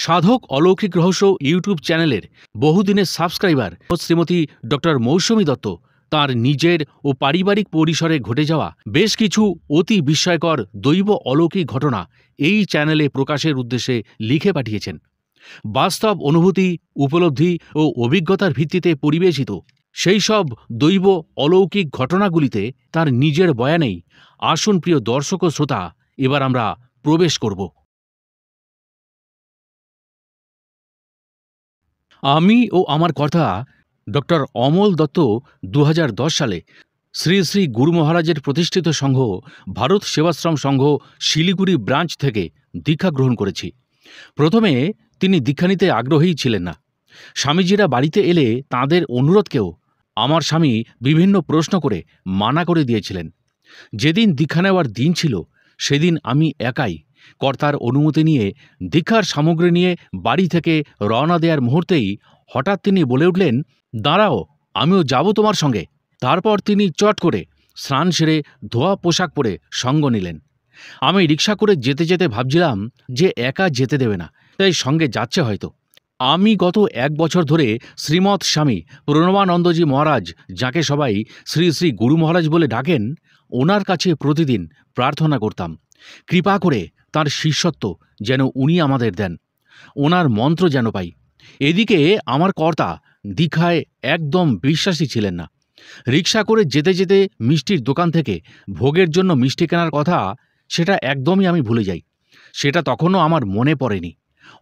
সাধক অলৌকিক রহস্য ইউটিউব চ্যানেলের বহুদিনের সাবস্ক্রাইবার শ্রীমতী ডক্টর মৌসুমী দত্ত তাঁর নিজের ও পারিবারিক পরিসরে ঘটে যাওয়া বেশ কিছু অতি বিস্ময়কর দৈব অলৌকিক ঘটনা এই চ্যানেলে প্রকাশের উদ্দেশ্যে লিখে পাঠিয়েছেন। বাস্তব অনুভূতি, উপলব্ধি ও অভিজ্ঞতার ভিত্তিতে পরিবেশিত সেই সব দৈব অলৌকিক ঘটনাগুলিতে তার নিজের বয়ানেই আসুন প্রিয় দর্শক ও শ্রোতা, এবার আমরা প্রবেশ করব। আমি ও আমার কর্তা ডক্টর অমল দত্ত 2010 সালে শ্রী শ্রী গুরু মহারাজের প্রতিষ্ঠিত সংঘ ভারত সেবাশ্রম সংঘ শিলিগুড়ি ব্রাঞ্চ থেকে দীক্ষা গ্রহণ করেছি। প্রথমে তিনি দীক্ষা নিতে আগ্রহী ছিলেন না। স্বামীজিরা বাড়িতে এলে তাঁদের অনুরোধকেও আমার স্বামী বিভিন্ন প্রশ্ন করে মানা করে দিয়েছিলেন। যেদিন দীক্ষা নেওয়ার দিন ছিল সেদিন আমি একাই কর্তার অনুমতি নিয়ে দীক্ষার সামগ্রী নিয়ে বাড়ি থেকে রওনা দেওয়ার মুহূর্তেই হঠাৎ তিনি বলে উঠলেন, দাঁড়াও, আমিও যাব তোমার সঙ্গে। তারপর তিনি চট করে স্নান সেরে ধোয়া পোশাক পরে সঙ্গ নিলেন। আমি রিক্সা করে যেতে যেতে ভাবছিলাম যে একা যেতে দেবে না, তাই সঙ্গে যাচ্ছে হয়তো। আমি গত 1 বছর ধরে শ্রীমৎ স্বামী প্রণবানন্দজি মহারাজ, যাকে সবাই শ্রী শ্রী গুরু মহারাজ বলে ডাকেন, ওনার কাছে প্রতিদিন প্রার্থনা করতাম কৃপা করে তাঁর শিষ্যত্ব যেন উনি আমাদের দেন, ওনার মন্ত্র যেন পাই। এদিকে আমার কর্তা দীক্ষায় একদম বিশ্বাসী ছিলেন না। রিক্সা করে যেতে যেতে মিষ্টির দোকান থেকে ভোগের জন্য মিষ্টি কেনার কথা, সেটা একদমই আমি ভুলে যাই। সেটা তখনও আমার মনে পড়েনি।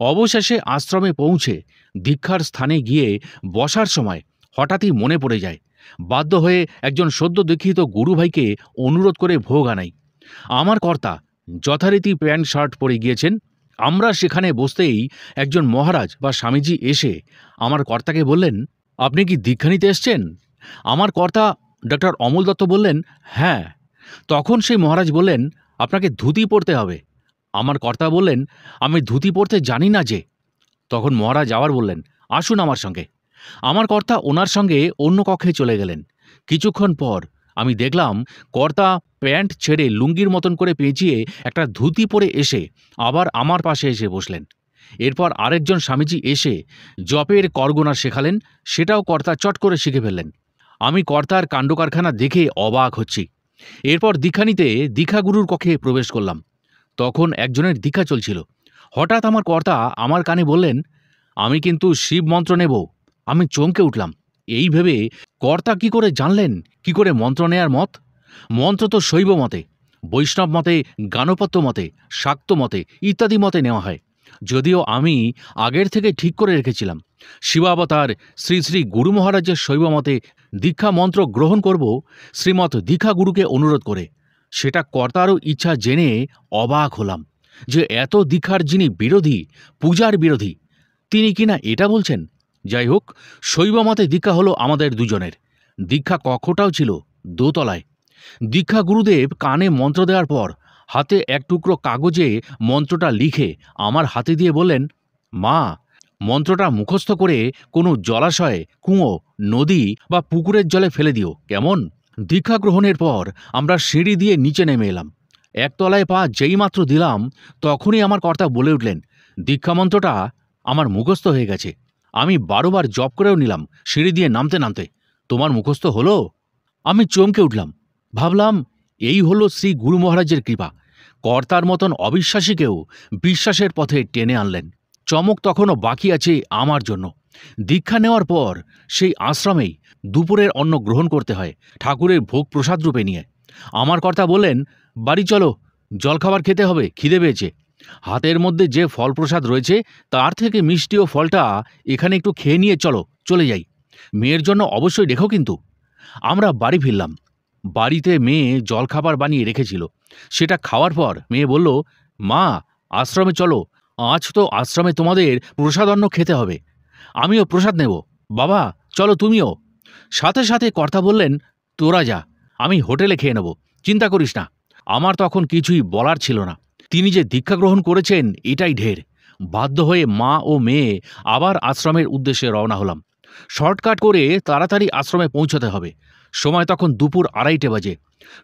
অবশেষে আশ্রমে পৌঁছে দীক্ষার স্থানে গিয়ে বসার সময় হঠাৎই মনে পড়ে যায়। বাধ্য হয়ে একজন সদ্য দীক্ষিত গুরুভাইকে অনুরোধ করে ভোগ আনাই। আমার কর্তা যথারীতি প্যান্ট শার্ট পরে গিয়েছেন। আমরা সেখানে বসতেই একজন মহারাজ বা স্বামীজি এসে আমার কর্তাকে বললেন, আপনি কি দীক্ষা নিতে এসছেন? আমার কর্তা ডক্টর অমল দত্ত বললেন, হ্যাঁ। তখন সেই মহারাজ বললেন, আপনাকে ধুতি পরতে হবে। আমার কর্তা বললেন, আমি ধুতি পরতে জানি না যে। তখন মহারাজ আবার বললেন, আসুন আমার সঙ্গে। আমার কর্তা ওনার সঙ্গে অন্য কক্ষে চলে গেলেন। কিছুক্ষণ পর আমি দেখলাম কর্তা প্যান্ট ছেড়ে লুঙ্গির মতন করে পেঁচিয়ে একটা ধুতি পরে এসে আবার আমার পাশে এসে বসলেন। এরপর আরেকজন স্বামীজি এসে জপের করগোনা শেখালেন, সেটাও কর্তা চট করে শিখে ফেললেন। আমি কর্তার কাণ্ডকারখানা দেখে অবাক হচ্ছি। এরপর দীক্ষা নিতে দীক্ষাগুরুর কক্ষে প্রবেশ করলাম। তখন একজনের দীক্ষা চলছিল। হঠাৎ আমার কর্তা আমার কানে বললেন, আমি কিন্তু শিব মন্ত্র নেব। আমি চমকে উঠলাম। এই ভেবে কর্তা কি করে জানলেন কি করে মন্ত্র নেয়ার মত? মন্ত্র তো শৈব মতে, বৈষ্ণব মতে, গানপত্য মতে, শাক্ত মতে ইত্যাদি মতে নেওয়া হয়। যদিও আমি আগের থেকে ঠিক করে রেখেছিলাম শিবাবতার শ্রী শ্রী গুরু মহারাজের শৈব মতে দীক্ষা মন্ত্র গ্রহণ করব শ্রীমৎ দীক্ষা গুরুকে অনুরোধ করে। সেটা কর্তারও ইচ্ছা জেনে অবাক হলাম যে এত দীক্ষার যিনি বিরোধী, পূজার বিরোধী, তিনি কিনা এটা বলছেন। যাই হোক, শৈব মতে দীক্ষা হলো আমাদের দুজনের। দীক্ষা কক্ষটাও ছিল দোতলায়। দীক্ষা গুরুদেব কানে মন্ত্র দেওয়ার পর হাতে এক টুকরো কাগজে মন্ত্রটা লিখে আমার হাতে দিয়ে বললেন, মা, মন্ত্রটা মুখস্থ করে কোনো জলাশয়ে, কুঁয়ো, নদী বা পুকুরের জলে ফেলে দিও, কেমন? দীক্ষা গ্রহণের পর আমরা সিঁড়ি দিয়ে নিচে নেমে এলাম। একতলায় পা যেইমাত্র দিলাম তখনই আমার কর্তা বলে উঠলেন, দীক্ষা মন্ত্রটা আমার মুখস্থ হয়ে গেছে। আমি 12 বার জপ করেও নিলাম সিঁড়ি দিয়ে নামতে নামতে। তোমার মুখস্থ হলো? আমি চমকে উঠলাম। ভাবলাম, এই হলো শ্রী গুরু মহারাজের কৃপা। কর্তার মতন অবিশ্বাসীকেও বিশ্বাসের পথে টেনে আনলেন। চমক তখনও বাকি আছে আমার জন্য। দীক্ষা নেওয়ার পর সেই আশ্রমেই দুপুরের অন্ন গ্রহণ করতে হয় ঠাকুরের ভোগ প্রসাদ রূপে নিয়ে। আমার কর্তা বললেন, বাড়ি চলো, জলখাবার খেতে হবে, খিদে পেয়েছে। হাতের মধ্যে যে ফল প্রসাদ রয়েছে তার থেকে মিষ্টি ও ফলটা এখানে একটু খেয়ে নিয়ে চলো, চলে যাই। মেয়ের জন্য অবশ্যই রেখো কিন্তু। আমরা বাড়ি ফিরলাম। বাড়িতে মেয়ে জলখাবার বানিয়ে রেখেছিল। সেটা খাওয়ার পর মেয়ে বলল, মা, আশ্রমে চলো, আজ তো আশ্রমে তোমাদের প্রসাদান্ন খেতে হবে। আমিও প্রসাদ নেব। বাবা, চলো তুমিও। সাথে সাথে কর্তা বললেন, তোরা যা, আমি হোটেলে খেয়ে নেব, চিন্তা করিস না। আমার তখন কিছুই বলার ছিল না। তিনি যে দীক্ষা গ্রহণ করেছেন এটাই ঢের। বাধ্য হয়ে মা ও মেয়ে আবার আশ্রমের উদ্দেশ্যে রওনা হলাম। শর্টকাট করে তাড়াতাড়ি আশ্রমে পৌঁছতে হবে। সময় তখন দুপুর 2:30 বাজে।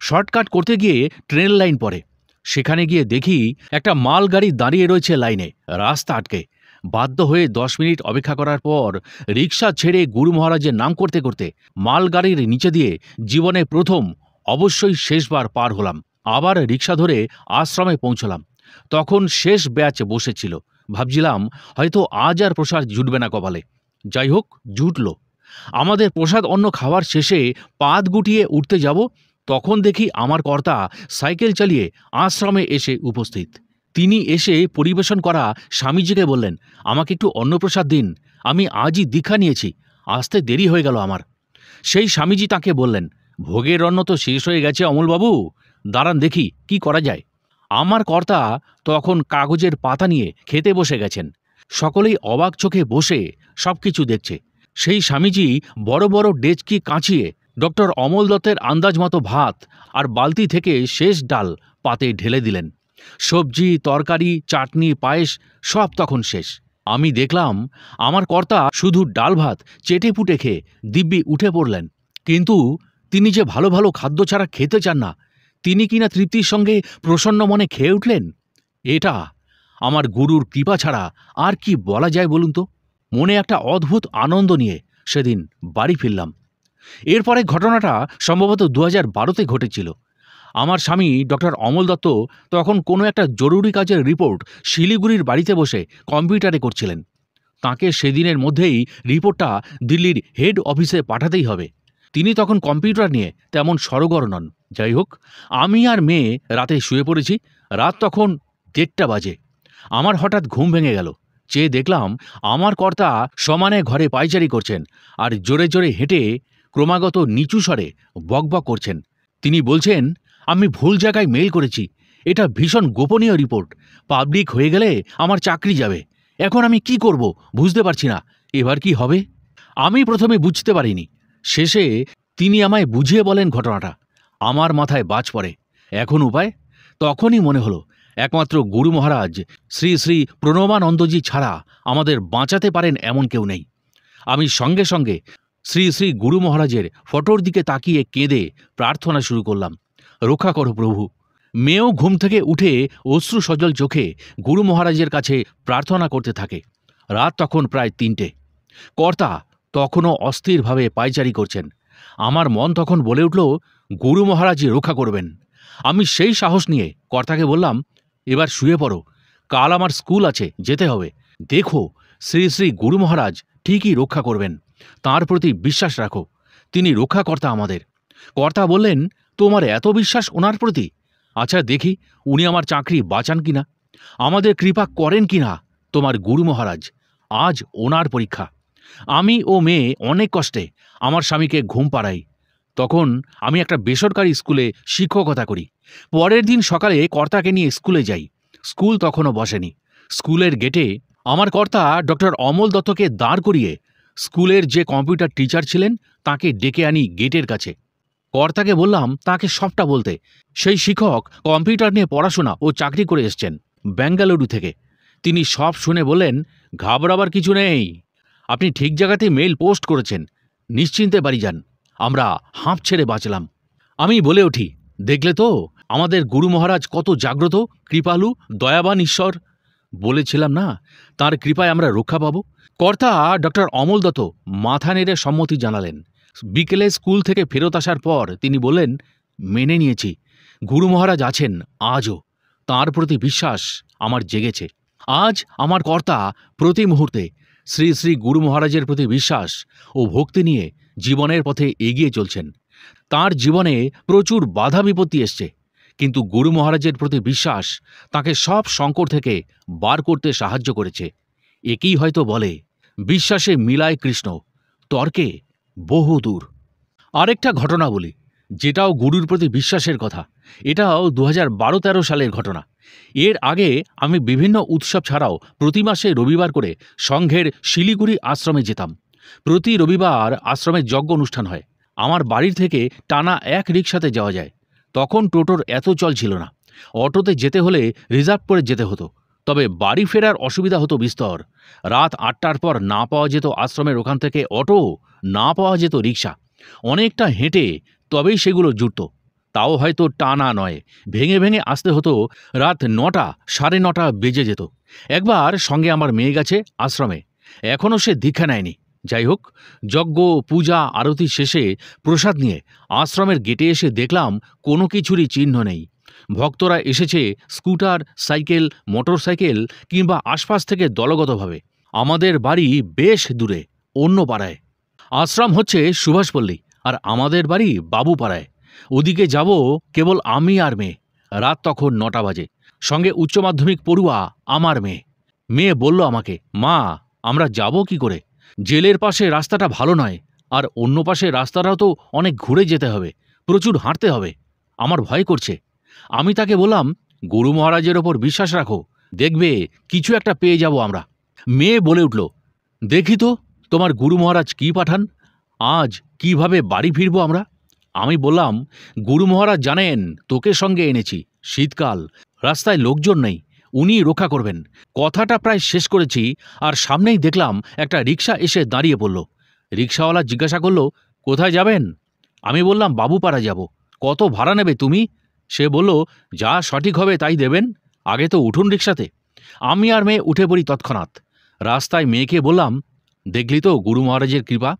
শর্টকাট করতে গিয়ে ট্রেন লাইন পড়ে। সেখানে গিয়ে দেখি একটা মালগাড়ি দাঁড়িয়ে রয়েছে লাইনে, রাস্তা আটকে। বাধ্য হয়ে 10 মিনিট অপেক্ষা করার পর রিক্সা ছেড়ে গুরু মহারাজের নাম করতে করতে মালগাড়ির নিচে দিয়ে জীবনে প্রথম, অবশ্যই শেষবার পার হলাম। আবার রিক্সা ধরে আশ্রমে পৌঁছলাম। তখন শেষ ব্যাচ বসেছিল। ভাবছিলাম হয়তো আজ আর প্রসাদ জুটবে না কপালে। যাই হোক, জুটল। আমাদের প্রসাদ অন্ন খাওয়ার শেষে পাত গুটিয়ে উঠতে যাব, তখন দেখি আমার কর্তা সাইকেল চালিয়ে আশ্রমে এসে উপস্থিত। তিনি এসে পরিবেশন করা স্বামীজিকে বললেন, আমাকে একটু অন্নপ্রসাদ দিন, আমি আজই দীক্ষা নিয়েছি, আসতে দেরি হয়ে গেল আমার। সেই স্বামীজি তাকে বললেন, ভোগের অন্ন তো শেষ হয়ে গেছে অমলবাবু, দাঁড়ান দেখি কি করা যায়। আমার কর্তা তখন কাগজের পাতা নিয়ে খেতে বসে গেছেন। সকলেই অবাক চোখে বসে সবকিছু দেখছে। সেই স্বামীজি বড় বড় ডেচকি কাঁচিয়ে ডক্টর অমল দত্তের আন্দাজ মতো ভাত আর বালতি থেকে শেষ ডাল পাতে ঢেলে দিলেন। সবজি, তরকারি, চাটনি, পায়েস সব তখন শেষ। আমি দেখলাম আমার কর্তা শুধু ডাল ভাত চেটে পুটে খেয়ে দিব্যি উঠে পড়লেন। কিন্তু তিনি যে ভালো ভালো খাদ্য ছাড়া খেতে চান না, তিনি কিনা তৃপ্তির সঙ্গে প্রসন্ন মনে খেয়ে উঠলেন, এটা আমার গুরুর কৃপা ছাড়া আর কি বলা যায় বলুন তো। মনে একটা অদ্ভুত আনন্দ নিয়ে সেদিন বাড়ি ফিরলাম। এরপরে ঘটনাটা সম্ভবত 2012-তে ঘটেছিল। আমার স্বামী ডক্টর অমল দত্ত তখন কোনো একটা জরুরি কাজের রিপোর্ট শিলিগুড়ির বাড়িতে বসে কম্পিউটারে করছিলেন। তাঁকে সেদিনের মধ্যেই রিপোর্টটা দিল্লির হেড অফিসে পাঠাতেই হবে। তিনি তখন কম্পিউটার নিয়ে তেমন সরগর নন। যাই হোক, আমি আর মেয়ে রাতে শুয়ে পড়েছি। রাত তখন 1:30 বাজে। আমার হঠাৎ ঘুম ভেঙে গেল। চেয়ে দেখলাম আমার কর্তা সমানে ঘরে পায়চারি করছেন আর জোরে জোরে হেঁটে ক্রমাগত নিচু স্বরে বকবক করছেন। তিনি বলছেন, আমি ভুল জায়গায় মেইল করেছি, এটা ভীষণ গোপনীয় রিপোর্ট, পাবলিক হয়ে গেলে আমার চাকরি যাবে। এখন আমি কি করব বুঝতে পারছি না, এবার কি হবে। আমি প্রথমে বুঝতে পারিনি। শেষে তিনি আমায় বুঝিয়ে বলেন ঘটনাটা। আমার মাথায় বাজ পড়ে। এখন উপায়? তখনই মনে হলো একমাত্র গুরু মহারাজ শ্রী শ্রী প্রণবানন্দজি ছাড়া আমাদের বাঁচাতে পারেন এমন কেউ নেই। আমি সঙ্গে সঙ্গে শ্রী শ্রী গুরু মহারাজের ফটোর দিকে তাকিয়ে কেঁদে প্রার্থনা শুরু করলাম, রক্ষা করো প্রভু। মেয়েও ঘুম থেকে উঠে অশ্রু সজল চোখে গুরু মহারাজের কাছে প্রার্থনা করতে থাকে। রাত তখন প্রায় 3টে। কর্তা তখনও অস্থিরভাবে পায়চারি করছেন। আমার মন তখন বলে উঠল, গুরু মহারাজই রক্ষা করবেন। আমি সেই সাহস নিয়ে কর্তাকে বললাম, এবার শুয়ে পড়ো, কাল আমার স্কুল আছে, যেতে হবে। দেখো, শ্রী শ্রী গুরু মহারাজ ঠিকই রক্ষা করবেন, তাঁর প্রতি বিশ্বাস রাখো, তিনি রক্ষাকর্তা আমাদের। কর্তা বললেন, তোমার এত বিশ্বাস ওনার প্রতি? আচ্ছা দেখি উনি আমার চাকরি বাঁচান কিনা, আমাদের কৃপা করেন কিনা তোমার গুরু মহারাজ। আজ ওনার পরীক্ষা। আমি ও মেয়ে অনেক কষ্টে আমার স্বামীকে ঘুম পাড়াই। তখন আমি একটা বেসরকারি স্কুলে শিক্ষকতা করি। পরের দিন সকালে কর্তাকে নিয়ে স্কুলে যাই। স্কুল তখনও বসেনি। স্কুলের গেটে আমার কর্তা ডক্টর অমল দত্তকে দাঁড় করিয়ে স্কুলের যে কম্পিউটার টিচার ছিলেন তাকে ডেকে আনি গেটের কাছে। কর্তাকে বললাম তাকে সবটা বলতে। সেই শিক্ষক কম্পিউটার নিয়ে পড়াশোনা ও চাকরি করে এসছেন বেঙ্গালুরু থেকে। তিনি সব শুনে বললেন, ঘাবড়াবার কিছু নেই, আপনি ঠিক জায়গাতে মেইল পোস্ট করেছেন, নিশ্চিন্তে বাড়ি যান। আমরা হাঁপ ছেড়ে বাঁচলাম। আমি বলে উঠি, দেখলে তো আমাদের গুরু মহারাজ কত জাগ্রত, কৃপালু, দয়াবান ঈশ্বর। বলেছিলাম না, তাঁর কৃপায় আমরা রক্ষা পাব। কর্তা ডক্টর অমল দত্ত মাথা নেড়ে সম্মতি জানালেন। বিকেলে স্কুল থেকে ফেরত আসার পর তিনি বললেন, মেনে নিয়েছি, গুরু মহারাজ আছেন আজও, তাঁর প্রতি বিশ্বাস আমার জেগেছে। আজ আমার কর্তা প্রতি মুহূর্তে শ্রী শ্রী গুরু মহারাজের প্রতি বিশ্বাস ও ভক্তি নিয়ে জীবনের পথে এগিয়ে চলছেন। তাঁর জীবনে প্রচুর বাধা বিপত্তি এসছে, কিন্তু গুরু মহারাজের প্রতি বিশ্বাস তাঁকে সব সংকট থেকে বার করতে সাহায্য করেছে। একেই হয়তো বলে, বিশ্বাসে মিলায় কৃষ্ণ, তর্কে বহুদূর। আরেকটা ঘটনা বলি, যেটাও গুরুর প্রতি বিশ্বাসের কথা। এটাও 2012-13 সালের ঘটনা। এর আগে আমি বিভিন্ন উৎসব ছাড়াও প্রতি মাসে রবিবার করে সংঘের শিলিগুড়ি আশ্রমে যেতাম। প্রতি রবিবার আশ্রমে যজ্ঞ অনুষ্ঠান হয়। আমার বাড়ির থেকে টানা 1 রিকশাতে যাওয়া যায়। তখন টোটোর এত চল ছিল না। অটোতে যেতে হলে রিজার্ভ করে যেতে হতো। তবে বাড়ি ফেরার অসুবিধা হতো বিস্তর। রাত 8টার পর না পাওয়া যেত আশ্রমের ওখান থেকে অটো, না পাওয়া যেত রিকশা। অনেকটা হেঁটে তবেই সেগুলো জুটত। তাও হয়তো টানা নয়, ভেঙে ভেঙে আসতে হতো। রাত 9টা, 9:30 বেজে যেত। একবার সঙ্গে আমার মেয়ে গেছে আশ্রমে, এখনও সে দীক্ষা নেয়নি। যাই হোক, যজ্ঞ পূজা আরতি শেষে প্রসাদ নিয়ে আশ্রমের গেটে এসে দেখলাম কোনো কিছুরই চিহ্ন নেই। ভক্তরা এসেছে স্কুটার, সাইকেল, মোটর সাইকেল কিংবা আশপাশ থেকে দলগতভাবে। আমাদের বাড়ি বেশ দূরে, অন্য পাড়ায়। আশ্রম হচ্ছে সুভাষপল্লী, আর আমাদের বাড়ি বাবুপাড়ায়। ওদিকে যাব কেবল আমি আর মেয়ে। রাত তখন 9টা বাজে। সঙ্গে উচ্চ মাধ্যমিক পড়ুয়া আমার মেয়ে। মেয়ে বলল আমাকে, মা, আমরা যাব কি করে? জেলের পাশে রাস্তাটা ভালো নয়, আর অন্য পাশে রাস্তাটাও তো অনেক ঘুরে যেতে হবে, প্রচুর হাঁটতে হবে। আমার ভয় করছে। আমি তাকে বললাম, গুরু মহারাজের ওপর বিশ্বাস রাখো, দেখবে কিছু একটা পেয়ে যাব আমরা। মেয়ে বলে উঠল, দেখি তো তোমার গুরু মহারাজ কি পাঠান, আজ কিভাবে বাড়ি ফিরবো আমরা। আমি বললাম, গুরু মহারাজ জানেন তোকে সঙ্গে এনেছি, শীতকাল, রাস্তায় লোকজন নেই, উনি রক্ষা করবেন। কথাটা প্রায় শেষ করেছি, আর সামনেই দেখলাম একটা রিক্সা এসে দাঁড়িয়ে পড়ল। রিক্সাওয়ালা জিজ্ঞাসা করল, কোথায় যাবেন? আমি বললাম, বাবুপাড়া যাব। কত ভাড়া নেবে তুমি? সে বলল, যা সঠিক হবে তাই দেবেন, আগে তো উঠুন রিক্সাতে। আমি আর মেয়ে উঠে পড়ি তৎক্ষণাৎ। রাস্তায় মেয়েকে বললাম, দেখলি তো গুরু মহারাজের কৃপা,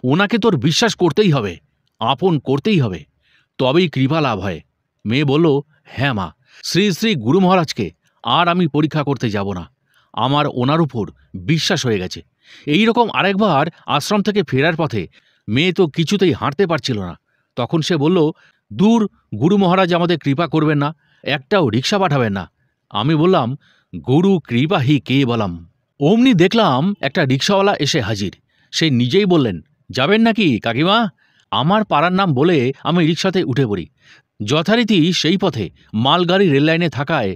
ওনাকে তোর বিশ্বাস করতেই হবে, আপন করতেই হবে, তবেই কৃপা লাভ হয়। মেয়ে বলল, হ্যাঁ মা, শ্রী শ্রী গুরু মহারাজকে আর আমি পরীক্ষা করতে যাব না, আমার ওনার উপর বিশ্বাস হয়ে গেছে। এই রকম আরেকবার আশ্রম থেকে ফেরার পথে মেয়ে তো কিছুতেই হাঁটতে পারছিল না। তখন সে বলল, দূর, গুরু মহারাজ আমাদের কৃপা করবেন না, একটাও রিক্সা পাঠাবেন না। আমি বললাম, গুরু কৃপা হি কে বলাম। অমনি দেখলাম একটা রিক্সাওয়ালা এসে হাজির। সে নিজেই বললেন, যাবেন নাকি কাকিমা? আমার পাড়ার নাম বলে আমি রিক্সাতে উঠে পড়ি। যথারীতি সেই পথে মালগাড়ি রেললাইনে থাকায়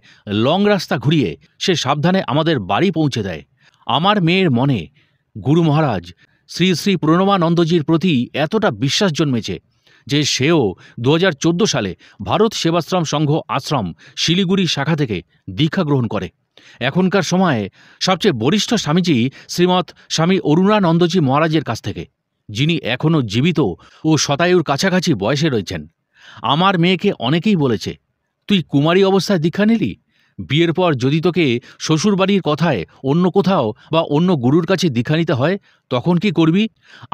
লং রাস্তা ঘুরিয়ে সে সাবধানে আমাদের বাড়ি পৌঁছে দেয়। আমার মেয়ের মনে গুরু মহারাজ শ্রী শ্রী প্রণবানন্দজির প্রতি এতটা বিশ্বাস জন্মেছে যে সেও 2014 সালে ভারত সেবাশ্রম সংঘ আশ্রম শিলিগুড়ি শাখা থেকে দীক্ষা গ্রহণ করে। এখনকার সময়ে সবচেয়ে বরিষ্ঠ স্বামীজি শ্রীমৎ স্বামী অরুণানন্দজি মহারাজের কাছ থেকে, যিনি এখনও জীবিত ও শতায়ুর কাছাকাছি বয়সে রয়েছেন। আমার মেয়েকে অনেকেই বলেছে, তুই কুমারী অবস্থায় দীক্ষা নিলি, বিয়ের পর যদি তোকে শ্বশুরবাড়ির কথায় অন্য কোথাও বা অন্য গুরুর কাছে দীক্ষা নিতে হয় তখন কি করবি?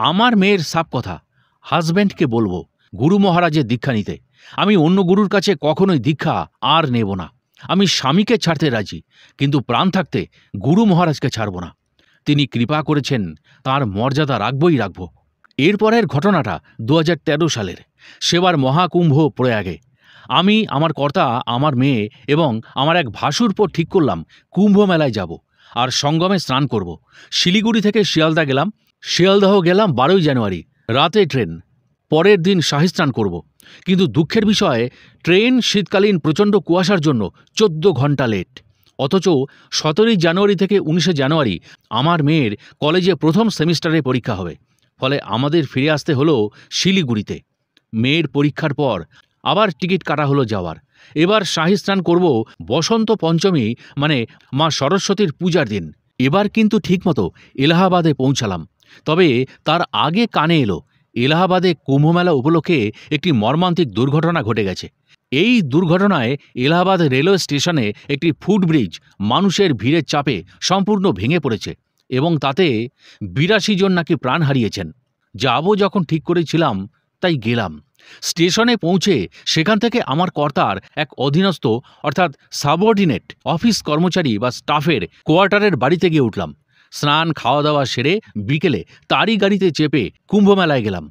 আমার মেয়ের সাপ কথা, হাজব্যান্ডকে বলবো গুরু মহারাজের দীক্ষা নিতে। আমি অন্য গুরুর কাছে কখনোই দীক্ষা আর নেব না। আমি স্বামীকে ছাড়তে রাজি, কিন্তু প্রাণ থাকতে গুরু মহারাজকে ছাড়ব না। তিনি কৃপা করেছেন, তার মর্যাদা রাখবই রাখব। এরপরের ঘটনাটা 2013 সালের সেবার মহাকুম্ভ প্রয়াগে। আমি, আমার কর্তা, আমার মেয়ে এবং আমার এক ভাসুরপো ঠিক করলাম কুম্ভ মেলায় যাব আর সঙ্গমে স্নান করব। শিলিগুড়ি থেকে শিয়ালদা গেলাম। শিয়ালদাহ গেলাম 12ই জানুয়ারি, রাতে ট্রেন। পরের দিন শাহী স্নান করব। কিন্তু দুঃখের বিষয়, ট্রেন শীতকালীন প্রচণ্ড কুয়াশার জন্য 14 ঘন্টা লেট। অথচ 17ই জানুয়ারি থেকে 19শে জানুয়ারি আমার মেয়ের কলেজে প্রথম সেমিস্টারে পরীক্ষা হবে। ফলে আমাদের ফিরে আসতে হলো শিলিগুড়িতে। মেয়ের পরীক্ষার পর আবার টিকিট কাটা হলো যাওয়ার। এবার শাহী স্নান করব বসন্ত পঞ্চমী, মানে মা সরস্বতীর পূজার দিন। এবার কিন্তু ঠিকমতো এলাহাবাদে পৌঁছালাম। তবে তার আগে কানে এলো, এলাহাবাদে কুম্ভমেলা উপলক্ষে একটি মর্মান্তিক দুর্ঘটনা ঘটে গেছে। এই দুর্ঘটনায় এলাহাবাদ রেলওয়ে স্টেশনে একটি ফুটব্রিজ মানুষের ভিড়ের চাপে সম্পূর্ণ ভেঙে পড়েছে এবং তাতে 82 জন নাকি প্রাণ হারিয়েছেন। যাব যখন ঠিক করেছিলাম তাই গেলাম। স্টেশনে পৌঁছে সেখান থেকে আমার কর্তার এক অধীনস্থ অর্থাৎ সাবঅর্ডিনেট অফিস কর্মচারী বা স্টাফের কোয়ার্টারের বাড়িতে গিয়ে উঠলাম। স্নান খাওয়া দাওয়া সেরে বিকেলে তারই গাড়িতে চেপে কুম্ভমেলায় গেলাম।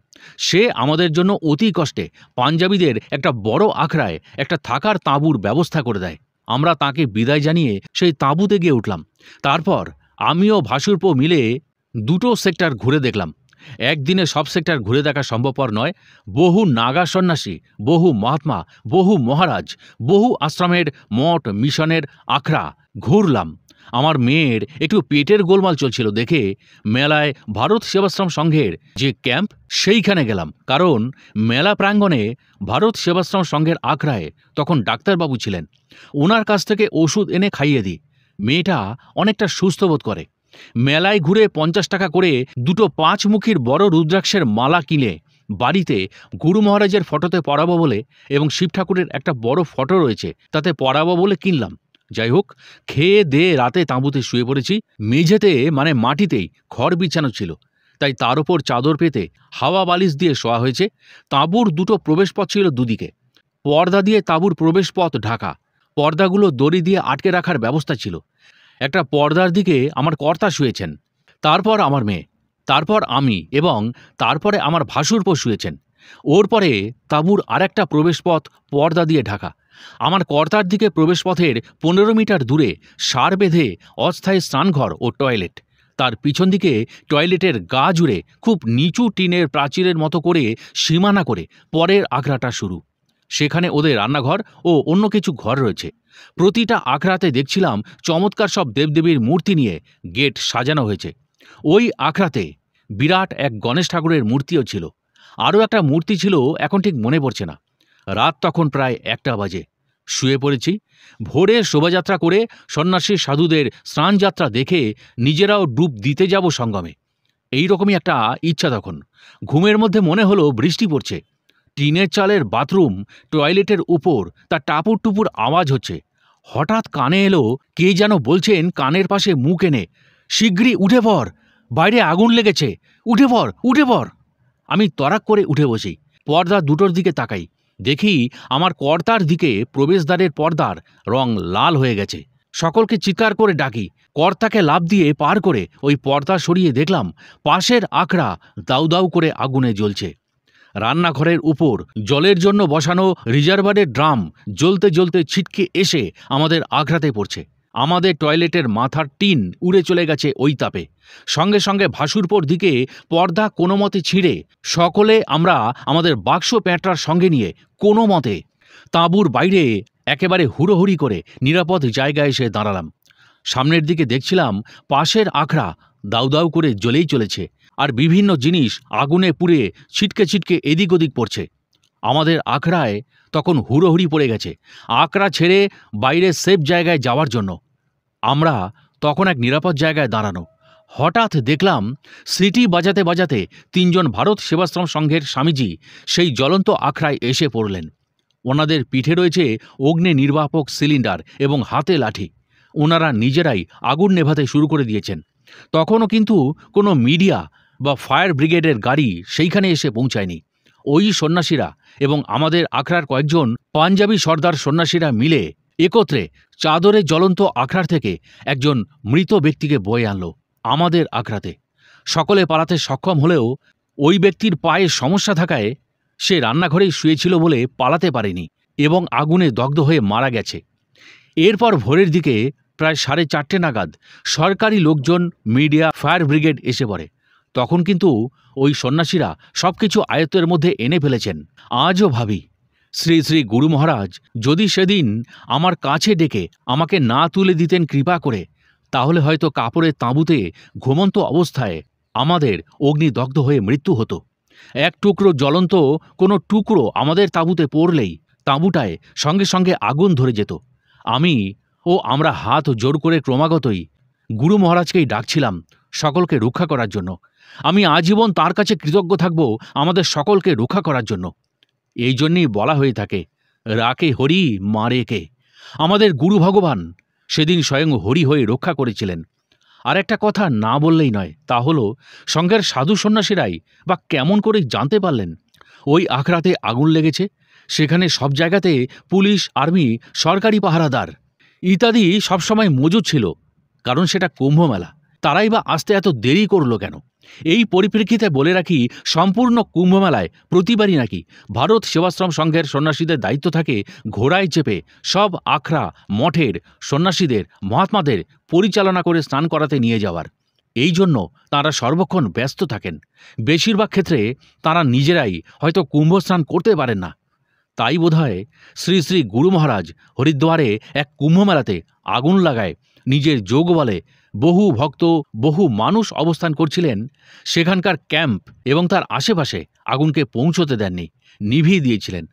সে আমাদের জন্য অতি কষ্টে পাঞ্জাবিদের একটা বড় আখড়ায় একটা থাকার তাঁবুর ব্যবস্থা করে দেয়। আমরা তাকে বিদায় জানিয়ে সেই তাঁবুতে গিয়ে উঠলাম। তারপর আমিও ভাসুরপো মিলে 2টো সেক্টর ঘুরে দেখলাম। একদিনে সব সেক্টর ঘুরে দেখা সম্ভবপর নয়। বহু নাগা সন্ন্যাসী, বহু মহাত্মা, বহু মহারাজ, বহু আশ্রমের মঠ, মিশনের আখড়া ঘুরলাম। আমার মেয়ের একটু পেটের গোলমাল চলছিল দেখে মেলায় ভারত সেবাশ্রম সংঘের যে ক্যাম্প সেইখানে গেলাম। কারণ মেলা প্রাঙ্গণে ভারত সেবাশ্রম সংঘের আখড়ায় তখন ডাক্তারবাবু ছিলেন। ওনার কাছ থেকে ওষুধ এনে খাইয়ে দিই। মেয়েটা অনেকটা সুস্থ বোধ করে। মেলায় ঘুরে 50 টাকা করে 2টো 5মুখীর বড় রুদ্রাক্ষের মালা কিনে বাড়িতে গুরু মহারাজের ফটোতে পরাবো বলে, এবং শিব ঠাকুরের একটা বড় ফটো রয়েছে তাতে পরাবো বলে কিনলাম। যাই হোক, খেয়ে দেয়ে রাতে তাঁবুতে শুয়ে পড়েছি। মেঝেতে মানে মাটিতেই খড় বিছানো ছিল, তাই তার ওপর চাদর পেতে হাওয়া বালিশ দিয়ে শোয়া হয়েছে। তাঁবুর দুটো প্রবেশপথ ছিল দুদিকে, পর্দা দিয়ে তাঁবুর প্রবেশপথ ঢাকা। পর্দাগুলো দড়ি দিয়ে আটকে রাখার ব্যবস্থা ছিল। একটা পর্দার দিকে আমার কর্তা শুয়েছেন, তারপর আমার মেয়ে, তারপর আমি, এবং তারপরে আমার ভাসুরপো শুয়েছেন। ওর পরে তাঁবুর আরেকটা প্রবেশপথ পর্দা দিয়ে ঢাকা। আমার কর্তার দিকে প্রবেশপথের 15 মিটার দূরে সার বেঁধে অস্থায়ী স্নানঘর ও টয়লেট। তার পিছন দিকে টয়লেটের গা জুড়ে খুব নিচু টিনের প্রাচীরের মতো করে সীমানা করে পরের আখড়াটা শুরু। সেখানে ওদের রান্নাঘর ও অন্য কিছু ঘর রয়েছে। প্রতিটা আখড়াতে দেখছিলাম চমৎকার সব দেবদেবীর মূর্তি নিয়ে গেট সাজানো হয়েছে। ওই আখড়াতে বিরাট এক গণেশ ঠাকুরের মূর্তিও ছিল। আরও একটা মূর্তি ছিল, এখন ঠিক মনে পড়ছে না। রাত তখন প্রায় 1টা বাজে। শুয়ে পড়েছি। ভোরে শোভাযাত্রা করে সন্ন্যাসী সাধুদের স্নানযাত্রা দেখে নিজেরাও ডুব দিতে যাব সঙ্গমে, এই রকমই একটা ইচ্ছা তখন। ঘুমের মধ্যে মনে হলো বৃষ্টি পড়ছে। টিনের চালের বাথরুম টয়লেটের উপর তার টাপুর টুপুর আওয়াজ হচ্ছে। হঠাৎ কানে এলো কে যেন বলছেন কানের পাশে মুখ এনে, "শিগগিরই উঠে পড়, বাইরে আগুন লেগেছে, উঠে পড়, উঠে পড়।" আমি তড়াক করে উঠে বসি। পর্দা দুটোর দিকে তাকাই, দেখি আমার কর্তার দিকে প্রবেশদ্বারের পর্দার রং লাল হয়ে গেছে। সকলকে চিৎকার করে ডাকি। কর্তাকে লাফ দিয়ে পার করে ওই পর্দা সরিয়ে দেখলাম পাশের আখড়া দাউ দাউ করে আগুনে জ্বলছে। রান্নাঘরের উপর জলের জন্য বসানো রিজার্ভারের ড্রাম জ্বলতে জ্বলতে ছিটকে এসে আমাদের আখড়াতে পড়ছে। আমাদের টয়লেটের মাথার টিন উড়ে চলে গেছে ওই তাপে। সঙ্গে সঙ্গে ভাসুরপোর দিকে পর্দা কোনো মতে ছিঁড়ে সকলে আমরা আমাদের বাক্স প্যাঁটরার সঙ্গে নিয়ে কোনো মতে তাঁবুর বাইরে একেবারে হুড়োহুড়ি করে নিরাপদ জায়গায় এসে দাঁড়ালাম। সামনের দিকে দেখছিলাম পাশের আখড়া দাউ দাউ করে জ্বলেই চলেছে, আর বিভিন্ন জিনিস আগুনে পুড়ে ছিটকে ছিটকে এদিক ওদিক পড়ছে। আমাদের আখড়ায় তখন হুড়োহুড়ি পড়ে গেছে আখড়া ছেড়ে বাইরে সেফ জায়গায় যাওয়ার জন্য। আমরা তখন এক নিরাপদ জায়গায় দাঁড়ানো। হঠাৎ দেখলাম সিটি বাজাতে বাজাতে 3জন ভারত সেবাশ্রম সংঘের স্বামীজি সেই জ্বলন্ত আখড়ায় এসে পড়লেন। ওনাদের পিঠে রয়েছে অগ্নি নির্বাপক সিলিন্ডার এবং হাতে লাঠি। ওনারা নিজেরাই আগুন নেভাতে শুরু করে দিয়েছেন। তখনও কিন্তু কোনো মিডিয়া বা ফায়ার ব্রিগেডের গাড়ি সেইখানে এসে পৌঁছায়নি। ওই সন্ন্যাসীরা এবং আমাদের আখড়ার কয়েকজন পাঞ্জাবি সর্দার সন্ন্যাসীরা মিলে একত্রে চাদরে জ্বলন্ত আখড়ার থেকে একজন মৃত ব্যক্তিকে বয়ে আনল আমাদের আখড়াতে। সকলে পালাতে সক্ষম হলেও ওই ব্যক্তির পায়ে সমস্যা থাকায় সে রান্নাঘরেই শুয়েছিল বলে পালাতে পারেনি এবং আগুনে দগ্ধ হয়ে মারা গেছে। এরপর ভোরের দিকে প্রায় 4:30 নাগাদ সরকারি লোকজন, মিডিয়া, ফায়ার ব্রিগেড এসে পড়ে। তখন কিন্তু ওই সন্ন্যাসীরা সবকিছু আয়ত্তের মধ্যে এনে ফেলেছেন। আজও ভাবি, শ্রী শ্রী গুরু মহারাজ যদি সেদিন আমার কাছে ডেকে আমাকে না তুলে দিতেন কৃপা করে, তাহলে হয়তো কাপড়ের তাঁবুতে ঘুমন্ত অবস্থায় আমাদের অগ্নিদগ্ধ হয়ে মৃত্যু হতো। এক টুকরো জ্বলন্ত কোনো টুকরো আমাদের তাঁবুতে পড়লেই তাঁবুটায় সঙ্গে সঙ্গে আগুন ধরে যেত। আমরা হাত জোর করে ক্রমাগতই গুরু মহারাজকেই ডাকছিলাম সকলকে রক্ষা করার জন্য। আমি আজীবন তার কাছে কৃতজ্ঞ থাকব আমাদের সকলকে রক্ষা করার জন্য। এই জন্যেই বলা হয়ে থাকে, রাকে হরি মারে কে। আমাদের গুরু ভগবান সেদিন স্বয়ং হরি হয়ে রক্ষা করেছিলেন। আর একটা কথা না বললেই নয়, তা হলো সঙ্ঘের সাধু সন্ন্যাসীরাই বা কেমন করে জানতে পারলেন ওই আখড়াতে আগুন লেগেছে। সেখানে সব জায়গাতে পুলিশ, আর্মি, সরকারি পাহারাদার ইত্যাদি সবসময় মজুদ ছিল, কারণ সেটা কুম্ভমেলা। তারাই বা আসতে এত দেরি করল কেন? এই পরিপ্রেক্ষিতে বলে রাখি, সম্পূর্ণ কুম্ভমেলায় প্রতিবারই নাকি ভারত সেবাশ্রম সংঘের সন্ন্যাসীদের দায়িত্ব থাকে ঘোড়ায় চেপে সব আখড়া, মঠের সন্ন্যাসীদের, মহাত্মাদের পরিচালনা করে স্নান করাতে নিয়ে যাওয়ার। এই জন্য তাঁরা সর্বক্ষণ ব্যস্ত থাকেন। বেশিরভাগ ক্ষেত্রে তাঁরা নিজেরাই হয়তো কুম্ভ স্নান করতে পারেন না। তাই বোধহয় শ্রী শ্রী গুরু মহারাজ হরিদ্বারে এক কুম্ভমেলাতে আগুন লাগায় নিজের যোগ বলে বহু ভক্ত, বহু মানুষ অবস্থান করছিলেন। সেখানকার ক্যাম্প এবং তার আশেপাশে আগুনকে পৌঁছতে দেননি, নিভিয়ে দিয়েছিলেন।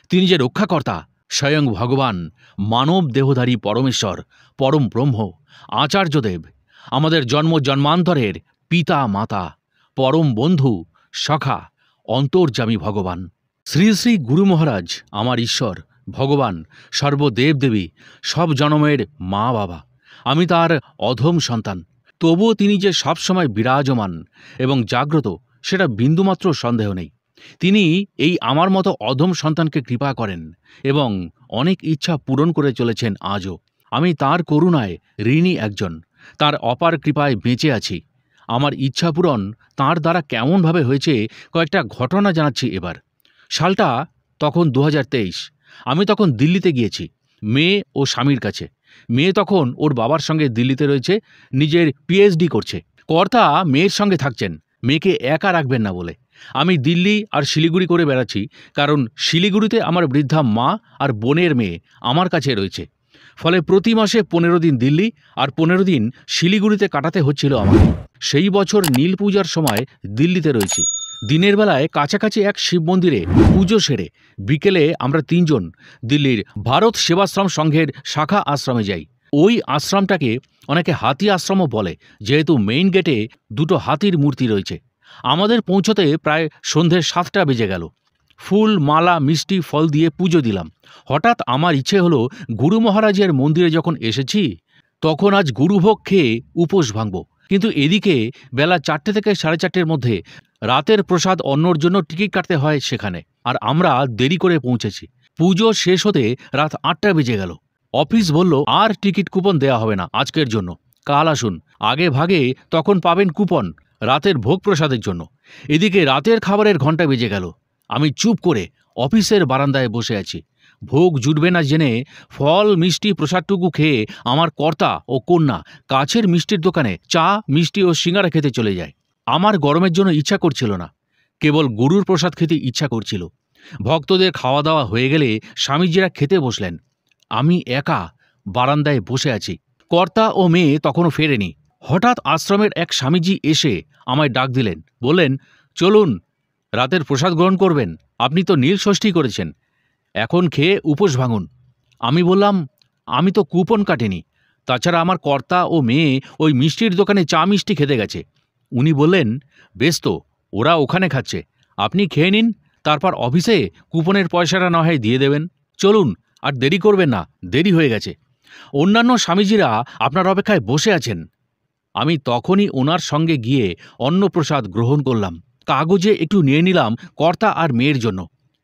তিনি যে রক্ষাকর্তা, স্বয়ং ভগবান, মানব দেহধারী পরমেশ্বর, পরম ব্রহ্ম, আচার্যদেব, আমাদের জন্ম জন্মান্তরের পিতা মাতা, পরম বন্ধু, সখা, অন্তর্যামী ভগবান। শ্রী শ্রী গুরু মহারাজ আমার ঈশ্বর, ভগবান, সর্বদেব দেবী, সব জনমের মা বাবা, আমি তার অধম সন্তান। তবুও তিনি যে সবসময় বিরাজমান এবং জাগ্রত, সেটা বিন্দুমাত্র সন্দেহ নেই। তিনি এই আমার মতো অধম সন্তানকে কৃপা করেন এবং অনেক ইচ্ছা পূরণ করে চলেছেন আজও। আমি তার করুণায় ঋণী একজন, তার অপার কৃপায় বেঁচে আছি। আমার ইচ্ছা পূরণ তাঁর দ্বারা কেমনভাবে হয়েছে কয়েকটা ঘটনা জানাচ্ছি এবার। সালটা তখন 2023। আমি তখন দিল্লিতে গিয়েছি মেয়ে ও স্বামীর কাছে। মেয়ে তখন ওর বাবার সঙ্গে দিল্লিতে রয়েছে, নিজের পিএইচডি করছে। কর্তা মেয়ের সঙ্গে থাকছেন, মেয়েকে একা রাখবেন না বলে। আমি দিল্লি আর শিলিগুড়ি করে বেড়াচ্ছি, কারণ শিলিগুড়িতে আমার বৃদ্ধা মা আর বোনের মেয়ে আমার কাছে রয়েছে। ফলে প্রতি মাসে 15 দিন দিল্লি আর 15 দিন শিলিগুড়িতে কাটাতে হচ্ছিল আমাকে। সেই বছর নীল পূজার সময় দিল্লিতে রয়েছি। দিনের বেলায় কাছাকাছি এক শিব মন্দিরে পুজো সেরে বিকেলে আমরা 3 জন দিল্লির ভারত সেবাশ্রম সংঘের শাখা আশ্রমে যাই। ওই আশ্রমটাকে অনেকে হাতি আশ্রমও বলে, যেহেতু মেইন গেটে 2টো হাতির মূর্তি রয়েছে। আমাদের পৌঁছতে প্রায় সন্ধ্যে 7টা বেজে গেল। ফুল, মালা, মিষ্টি, ফল দিয়ে পুজো দিলাম। হঠাৎ আমার ইচ্ছে হলো, গুরু মহারাজের মন্দিরে যখন এসেছি তখন আজ গুরুভোগ খেয়ে উপোস ভাঙব। কিন্তু এদিকে বেলা 4টে থেকে 4:30-এর মধ্যে রাতের প্রসাদ অন্নর জন্য টিকিট কাটতে হয় সেখানে, আর আমরা দেরি করে পৌঁছেছি। পুজো শেষ হতে রাত 8টা বেজে গেল। অফিস বলল আর টিকিট কুপন দেয়া হবে না আজকের জন্য, কাল আসুন, আগে ভাগে তখন পাবেন কুপন রাতের ভোগ প্রসাদের জন্য। এদিকে রাতের খাবারের ঘণ্টা বেজে গেল। আমি চুপ করে অফিসের বারান্দায় বসে আছি। ভোগ জুটবে না জেনে ফল, মিষ্টি, প্রসাদটুকু খেয়ে আমার কর্তা ও কন্যা কাছের মিষ্টির দোকানে চা, মিষ্টি ও সিঙ্গারা খেতে চলে যায়। আমার গরমের জন্য ইচ্ছা করছিল না, কেবল গুরুর প্রসাদ খেতে ইচ্ছা করছিল। ভক্তদের খাওয়া দাওয়া হয়ে গেলে স্বামীজিরা খেতে বসলেন। আমি একা বারান্দায় বসে আছি। কর্তা ও মেয়ে তখনও ফেরেনি। হঠাৎ আশ্রমের এক স্বামীজি এসে আমায় ডাক দিলেন, বললেন, চলুন, রাতের প্রসাদ গ্রহণ করবেন। আপনি তো নীল ষষ্ঠী করেছেন, এখন খেয়ে উপোস ভাঙুন। আমি বললাম, আমি তো কুপন কাটিনি, তাছাড়া আমার কর্তা ও মেয়ে ওই মিষ্টির দোকানে চা মিষ্টি খেতে গেছে। উনি বললেন, বেশ তো, ওরা ওখানে খাচ্ছে, আপনি খেয়ে নিন, তারপর অফিসে কুপনের পয়সাটা না হয় দিয়ে দেবেন। চলুন, আর দেরি করবেন না, দেরি হয়ে গেছে। অন্যান্য স্বামীজিরা আপনার অপেক্ষায় বসে আছেন। আমি তখনই ওনার সঙ্গে গিয়ে অন্নপ্রসাদ গ্রহণ করলাম। কাগজে একটু নিয়ে নিলাম কর্তা আর মেয়ের জন্য।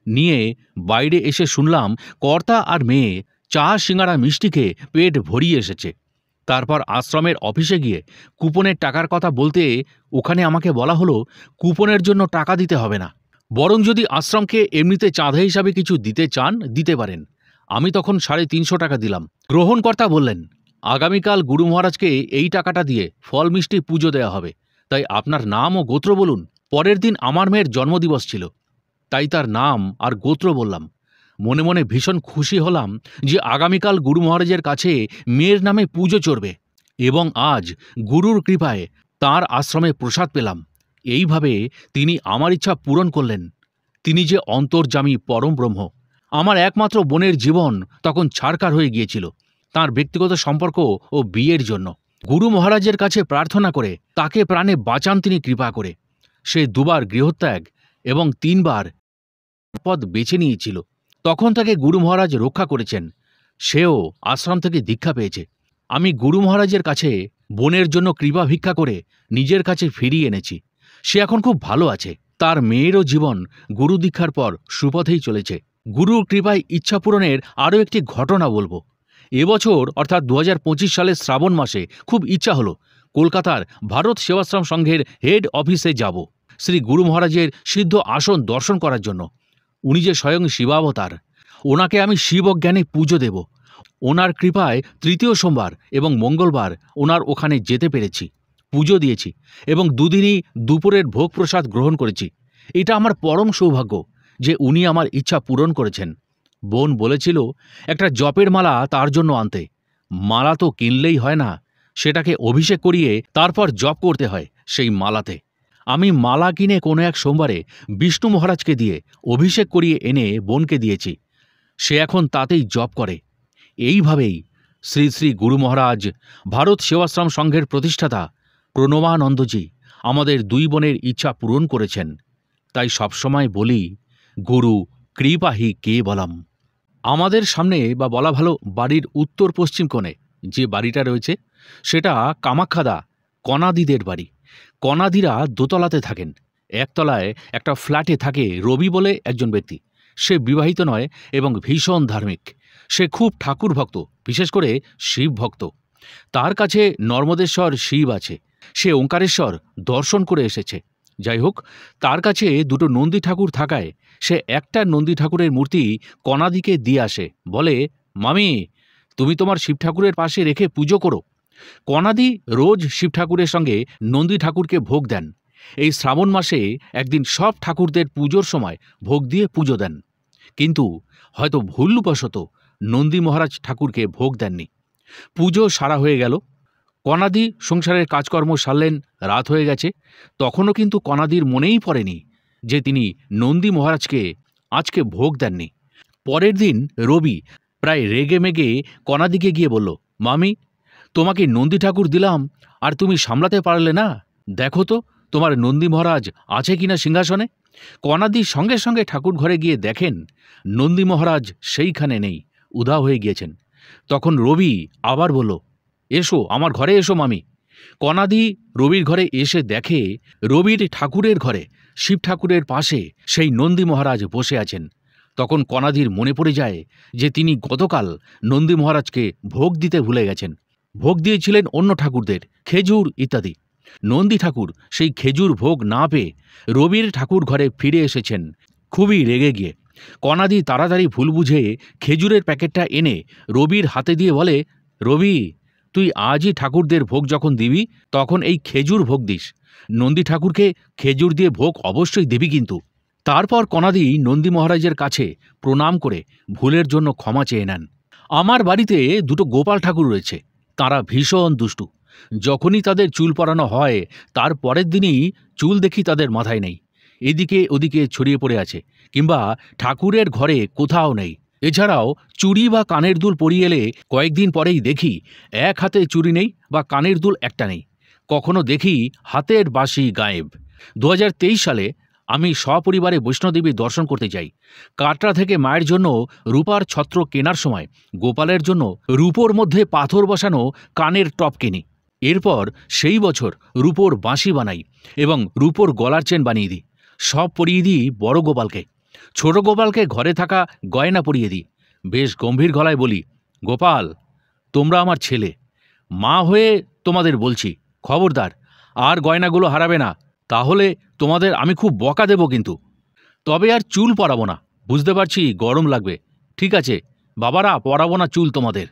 নিয়ে বাইরে এসে শুনলাম কর্তা আর মেয়ে চা, সিঙ্গারা, মিষ্টি খেয়ে পেট ভরিয়ে এসেছে। তারপর আশ্রমের অফিসে গিয়ে কুপনের টাকার কথা বলতে ওখানে আমাকে বলা হলো, কুপনের জন্য টাকা দিতে হবে না, বরং যদি আশ্রমকে এমনিতে চাঁদা হিসাবে কিছু দিতে চান দিতে পারেন। আমি তখন 350 টাকা দিলাম। গ্রহণকর্তা বললেন, আগামীকাল গুরু মহারাজকে এই টাকাটা দিয়ে ফল মিষ্টি পুজো দেওয়া হবে, তাই আপনার নাম ও গোত্র বলুন। পরের দিন আমার মেয়ের জন্মদিবস ছিল, তাই তার নাম আর গোত্র বললাম। মনে মনে ভীষণ খুশি হলাম যে আগামীকাল গুরু মহারাজের কাছে মেয়ের নামে পুজো চড়বে এবং আজ গুরুর কৃপায় তাঁর আশ্রমে প্রসাদ পেলাম। এইভাবে তিনি আমার ইচ্ছা পূরণ করলেন। তিনি যে অন্তর্যামী পরম ব্রহ্ম। আমার একমাত্র বোনের জীবন তখন ছারকার হয়ে গিয়েছিল তাঁর ব্যক্তিগত সম্পর্ক ও বিয়ের জন্য। গুরু মহারাজের কাছে প্রার্থনা করে তাকে প্রাণে বাঁচান তিনি কৃপা করে। সে 2বার গৃহত্যাগ এবং 3বার পদ বেছে নিয়েছিল। তখন তাকে গুরু মহারাজ রক্ষা করেছেন। সেও আশ্রম থেকে দীক্ষা পেয়েছে। আমি গুরু মহারাজের কাছে বোনের জন্য কৃপা ভিক্ষা করে নিজের কাছে ফিরিয়ে এনেছি। সে এখন খুব ভালো আছে। তার মেয়েরও জীবন গুরু দীক্ষার পর সুপথেই চলেছে। গুরুর কৃপায় ইচ্ছা পূরণের আরও একটি ঘটনা বলবো। এবছর অর্থাৎ 2025 সালের শ্রাবণ মাসে খুব ইচ্ছা হলো কলকাতার ভারত সেবাশ্রম সংঘের হেড অফিসে যাব, শ্রী গুরু মহারাজের সিদ্ধ আসন দর্শন করার জন্য। উনি যে স্বয়ং শিবাবতার, ওনাকে আমি শিব জ্ঞানে পুজো দেব। ওনার কৃপায় 3য় সোমবার এবং মঙ্গলবার ওনার ওখানে যেতে পেরেছি, পুজো দিয়েছি এবং 2 দিনই দুপুরের ভোগ প্রসাদ গ্রহণ করেছি। এটা আমার পরম সৌভাগ্য যে উনি আমার ইচ্ছা পূরণ করেছেন। বোন বলেছিল একটা জপের মালা তার জন্য আনতে। মালা তো কিনলেই হয় না, সেটাকে অভিষেক করিয়ে তারপর জপ করতে হয় সেই মালাতে। আমি মালা কিনে কোনো এক সোমবারে বিষ্ণু মহারাজকে দিয়ে অভিষেক করিয়ে এনে বোনকে দিয়েছি। সে এখন তাতেই জপ করে। এইভাবেই শ্রী শ্রী গুরু মহারাজ, ভারত সেবাশ্রম সংঘের প্রতিষ্ঠাতা প্রণবানন্দজি আমাদের 2 বোনের ইচ্ছা পূরণ করেছেন। তাই সবসময় বলি, গুরু কৃপাহি কেবলম। আমাদের সামনে বা বলা ভালো বাড়ির উত্তর পশ্চিম কোণে যে বাড়িটা রয়েছে সেটা কামাখ্যাদা কণাদিদের বাড়ি। কণাদিরা দোতলাতে থাকেন। একতলায় একটা ফ্ল্যাটে থাকে রবি বলে একজন ব্যক্তি। সে বিবাহিত নয় এবং ভীষণ ধার্মিক। সে খুব ঠাকুর ভক্ত, বিশেষ করে শিব ভক্ত। তার কাছে নর্মদেশ্বর শিব আছে। সে ওঙ্কারেশ্বর দর্শন করে এসেছে। যাই হোক, তার কাছে দুটো নন্দী ঠাকুর থাকায় সে একটা নন্দী ঠাকুরের মূর্তি কণাদিকে দিয়ে আসে। বলে, মামি, তুমি তোমার শিব ঠাকুরের পাশে রেখে পুজো করো। কণাদি রোজ শিব ঠাকুরের সঙ্গে নন্দী ঠাকুরকে ভোগ দেন। এই শ্রাবণ মাসে একদিন সব ঠাকুরদের পুজোর সময় ভোগ দিয়ে পুজো দেন, কিন্তু হয়তো ভুলবশত নন্দী মহারাজ ঠাকুরকে ভোগ দেননি। পুজো সারা হয়ে গেল। কণাদি সংসারের কাজকর্ম সারলেন, রাত হয়ে গেছে। তখনও কিন্তু কণাদির মনেই পড়েনি যে তিনি নন্দী মহারাজকে আজকে ভোগ দেননি। পরের দিন রবি প্রায় রেগে মেগে কণাদিকে গিয়ে বলল, মামি, তোমাকে নন্দী ঠাকুর দিলাম আর তুমি সামলাতে পারলে না। দেখো তো তোমার নন্দী মহারাজ আছে কিনা সিংহাসনে। কণাদি সঙ্গে সঙ্গে ঠাকুর ঘরে গিয়ে দেখেন নন্দী মহারাজ সেইখানে নেই, উধাও হয়ে গিয়েছেন। তখন রবি আবার বলল, এসো আমার ঘরে এসো মামি। কণাদি রবির ঘরে এসে দেখে রবির ঠাকুরের ঘরে শিব ঠাকুরের পাশে সেই নন্দী মহারাজ বসে আছেন। তখন কণাদির মনে পড়ে যায় যে তিনি গতকাল নন্দী মহারাজকে ভোগ দিতে ভুলে গেছেন। ভোগ দিয়েছিলেন অন্য ঠাকুরদের, খেজুর ইত্যাদি। নন্দী ঠাকুর সেই খেজুর ভোগ না পেয়ে রবির ঠাকুর ঘরে ফিরে এসেছেন খুবই রেগে গিয়ে। কণাদি তাড়াতাড়ি ভুল বুঝে খেজুরের প্যাকেটটা এনে রবির হাতে দিয়ে বলে, রবি, তুই আজই ঠাকুরদের ভোগ যখন দিবি তখন এই খেজুর ভোগ দিস। নন্দী ঠাকুরকে খেজুর দিয়ে ভোগ অবশ্যই দিবি কিন্তু। তারপর কণাদি নন্দী মহারাজের কাছে প্রণাম করে ভুলের জন্য ক্ষমা চেয়ে নেন। আমার বাড়িতে দুটো গোপাল ঠাকুর রয়েছে। তারা ভীষণ দুষ্টু। যখনই তাদের চুল পরানো হয় তার পরের দিনই চুল দেখি তাদের মাথায় নেই, এদিকে ওদিকে ছড়িয়ে পড়ে আছে, কিংবা ঠাকুরের ঘরে কোথাও নেই। এছাড়াও চুড়ি বা কানের দুল পরিয়ে এলে কয়েকদিন পরেই দেখি এক হাতে চুড়ি নেই বা কানের দুল একটা নেই। কখনো দেখি হাতের বাঁশি গায়েব। 2023 সালে আমি সপরিবারে বৈষ্ণোদেবী দর্শন করতে যাই। কাটরা থেকে মায়ের জন্য রূপার ছত্র কেনার সময় গোপালের জন্য রূপোর মধ্যে পাথর বসানো কানের টপ কিনি। এরপর সেই বছর রূপোর বাঁশি বানাই এবং রূপোর গলার চেন বানিয়ে দিই। সব পরিয়ে দিই বড় গোপালকে। ছোট গোপালকে ঘরে থাকা গয়না পরিয়ে দিই। বেশ গম্ভীর গলায় বলি, গোপাল, তোমরা আমার ছেলে, মা হয়ে তোমাদের বলছি, খবরদার আর গয়নাগুলো হারাবে না, তাহলে তোমাদের আমি খুব বকা দেব কিন্তু। তবে আর চুল পরাবো না, বুঝতে পারছি গরম লাগবে। ঠিক আছে বাবারা, পরাবো না চুল তোমাদের।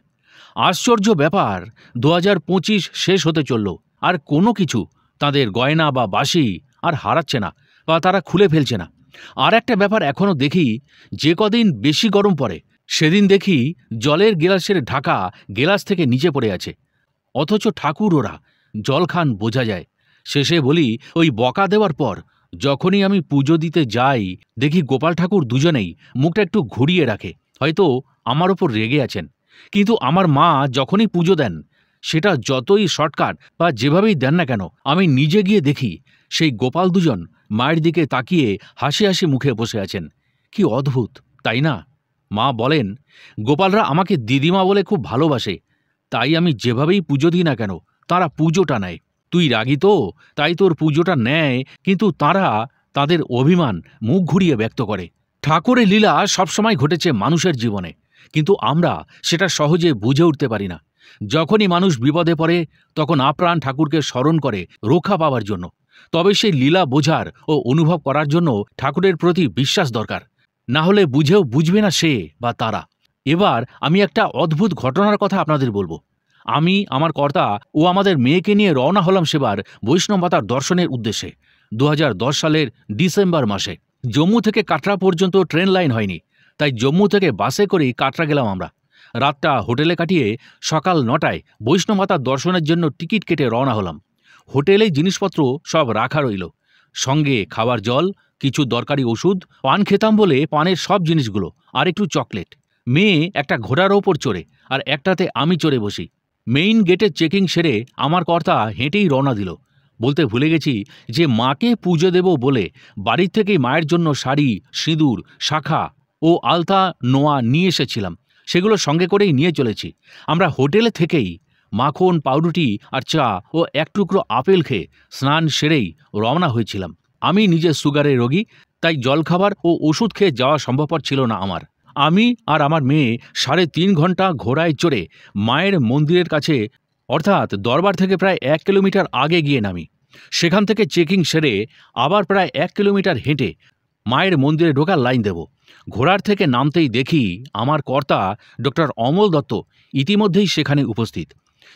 আশ্চর্য ব্যাপার, 2025 শেষ হতে চলল, আর কোনো কিছু তাদের গয়না বা বাঁশি আর হারাচ্ছে না বা তারা খুলে ফেলছে না। আর একটা ব্যাপার এখনও দেখি, যে কদিন বেশি গরম পড়ে সেদিন দেখি জলের গেলাসের ঢাকা গেলাস থেকে নিচে পড়ে আছে, অথচ ঠাকুর ওরা জল খান বোঝা যায়। শেষে বলি, ওই বকা দেওয়ার পর যখনই আমি পুজো দিতে যাই দেখি গোপাল ঠাকুর দুজনেই মুখটা একটু ঘুরিয়ে রাখে, হয়তো আমার ওপর রেগে আছেন। কিন্তু আমার মা যখনই পুজো দেন, সেটা যতই শর্টকাট বা যেভাবেই দেন না কেন, আমি নিজে গিয়ে দেখি সেই গোপাল দুজন মায়ের দিকে তাকিয়ে হাসি হাসি মুখে বসে আছেন। কি অদ্ভুত, তাই না? মা বলেন, গোপালরা আমাকে দিদিমা বলে খুব ভালোবাসে, তাই আমি যেভাবেই পুজো দিই না কেন তারা পুজোটা নেয়। তুই রাগী তো, তাই তোর পুজোটা নেয়, কিন্তু তারা তাদের অভিমান মুখ ঘুরিয়ে ব্যক্ত করে। ঠাকুরের লীলা সবসময় ঘটেছে মানুষের জীবনে, কিন্তু আমরা সেটা সহজে বুঝে উঠতে পারি না। যখনই মানুষ বিপদে পড়ে তখন আপ্রাণ ঠাকুরকে স্মরণ করে রক্ষা পাওয়ার জন্য। তবে সেই লীলা বোঝার ও অনুভব করার জন্য ঠাকুরের প্রতি বিশ্বাস দরকার, না হলে বুঝেও বুঝবে না সে বা তারা। এবার আমি একটা অদ্ভুত ঘটনার কথা আপনাদের বলবো। আমি, আমার কর্তা ও আমাদের মেয়েকে নিয়ে রওনা হলাম সেবার বৈষ্ণব মাতার দর্শনের উদ্দেশ্যে 2010 সালের ডিসেম্বর মাসে। জম্মু থেকে কাটরা পর্যন্ত ট্রেন লাইন হয়নি, তাই জম্মু থেকে বাসে করেই কাটরা গেলাম আমরা। রাতটা হোটেলে কাটিয়ে সকাল 9টায় বৈষ্ণব মাতার দর্শনের জন্য টিকিট কেটে রওনা হলাম। হোটেলে জিনিসপত্র সব রাখা রইল, সঙ্গে খাবার জল, কিছু দরকারি ওষুধ, পান খেতাম বলে পানের সব জিনিসগুলো, আর একটু চকলেট। মেয়ে একটা ঘোড়ার ওপর চড়ে আর একটাতে আমি চড়ে বসি। মেইন গেটে চেকিং সেরে আমার কর্তা হেঁটেই রওনা দিল। বলতে ভুলে গেছি যে মাকে পুজো দেব বলে বাড়ির থেকেই মায়ের জন্য শাড়ি, সিঁদুর, শাখা ও আলতা নোয়া নিয়ে এসেছিলাম, সেগুলো সঙ্গে করেই নিয়ে চলেছি। আমরা হোটেলে থেকেই মাখন, পাউরুটি আর চা ও এক টুকরো আপেল খেয়ে স্নান সেরেই রওনা হয়েছিলাম। আমি নিজে সুগারের রোগী, তাই জলখাবার ও ওষুধ খেয়ে যাওয়া সম্ভবপর ছিল না আমার। আমি আর আমার মেয়ে 3.5 ঘন্টা ঘোড়ায় চড়ে মায়ের মন্দিরের কাছে, অর্থাৎ দরবার থেকে প্রায় 1 কিলোমিটার আগে গিয়ে নামি। সেখান থেকে চেকিং সেরে আবার প্রায় 1 কিলোমিটার হেঁটে মায়ের মন্দিরে ঢোকার লাইন দেব। ঘোড়ার থেকে নামতেই দেখি আমার কর্তা ডক্টর অমল দত্ত ইতিমধ্যেই সেখানে উপস্থিত।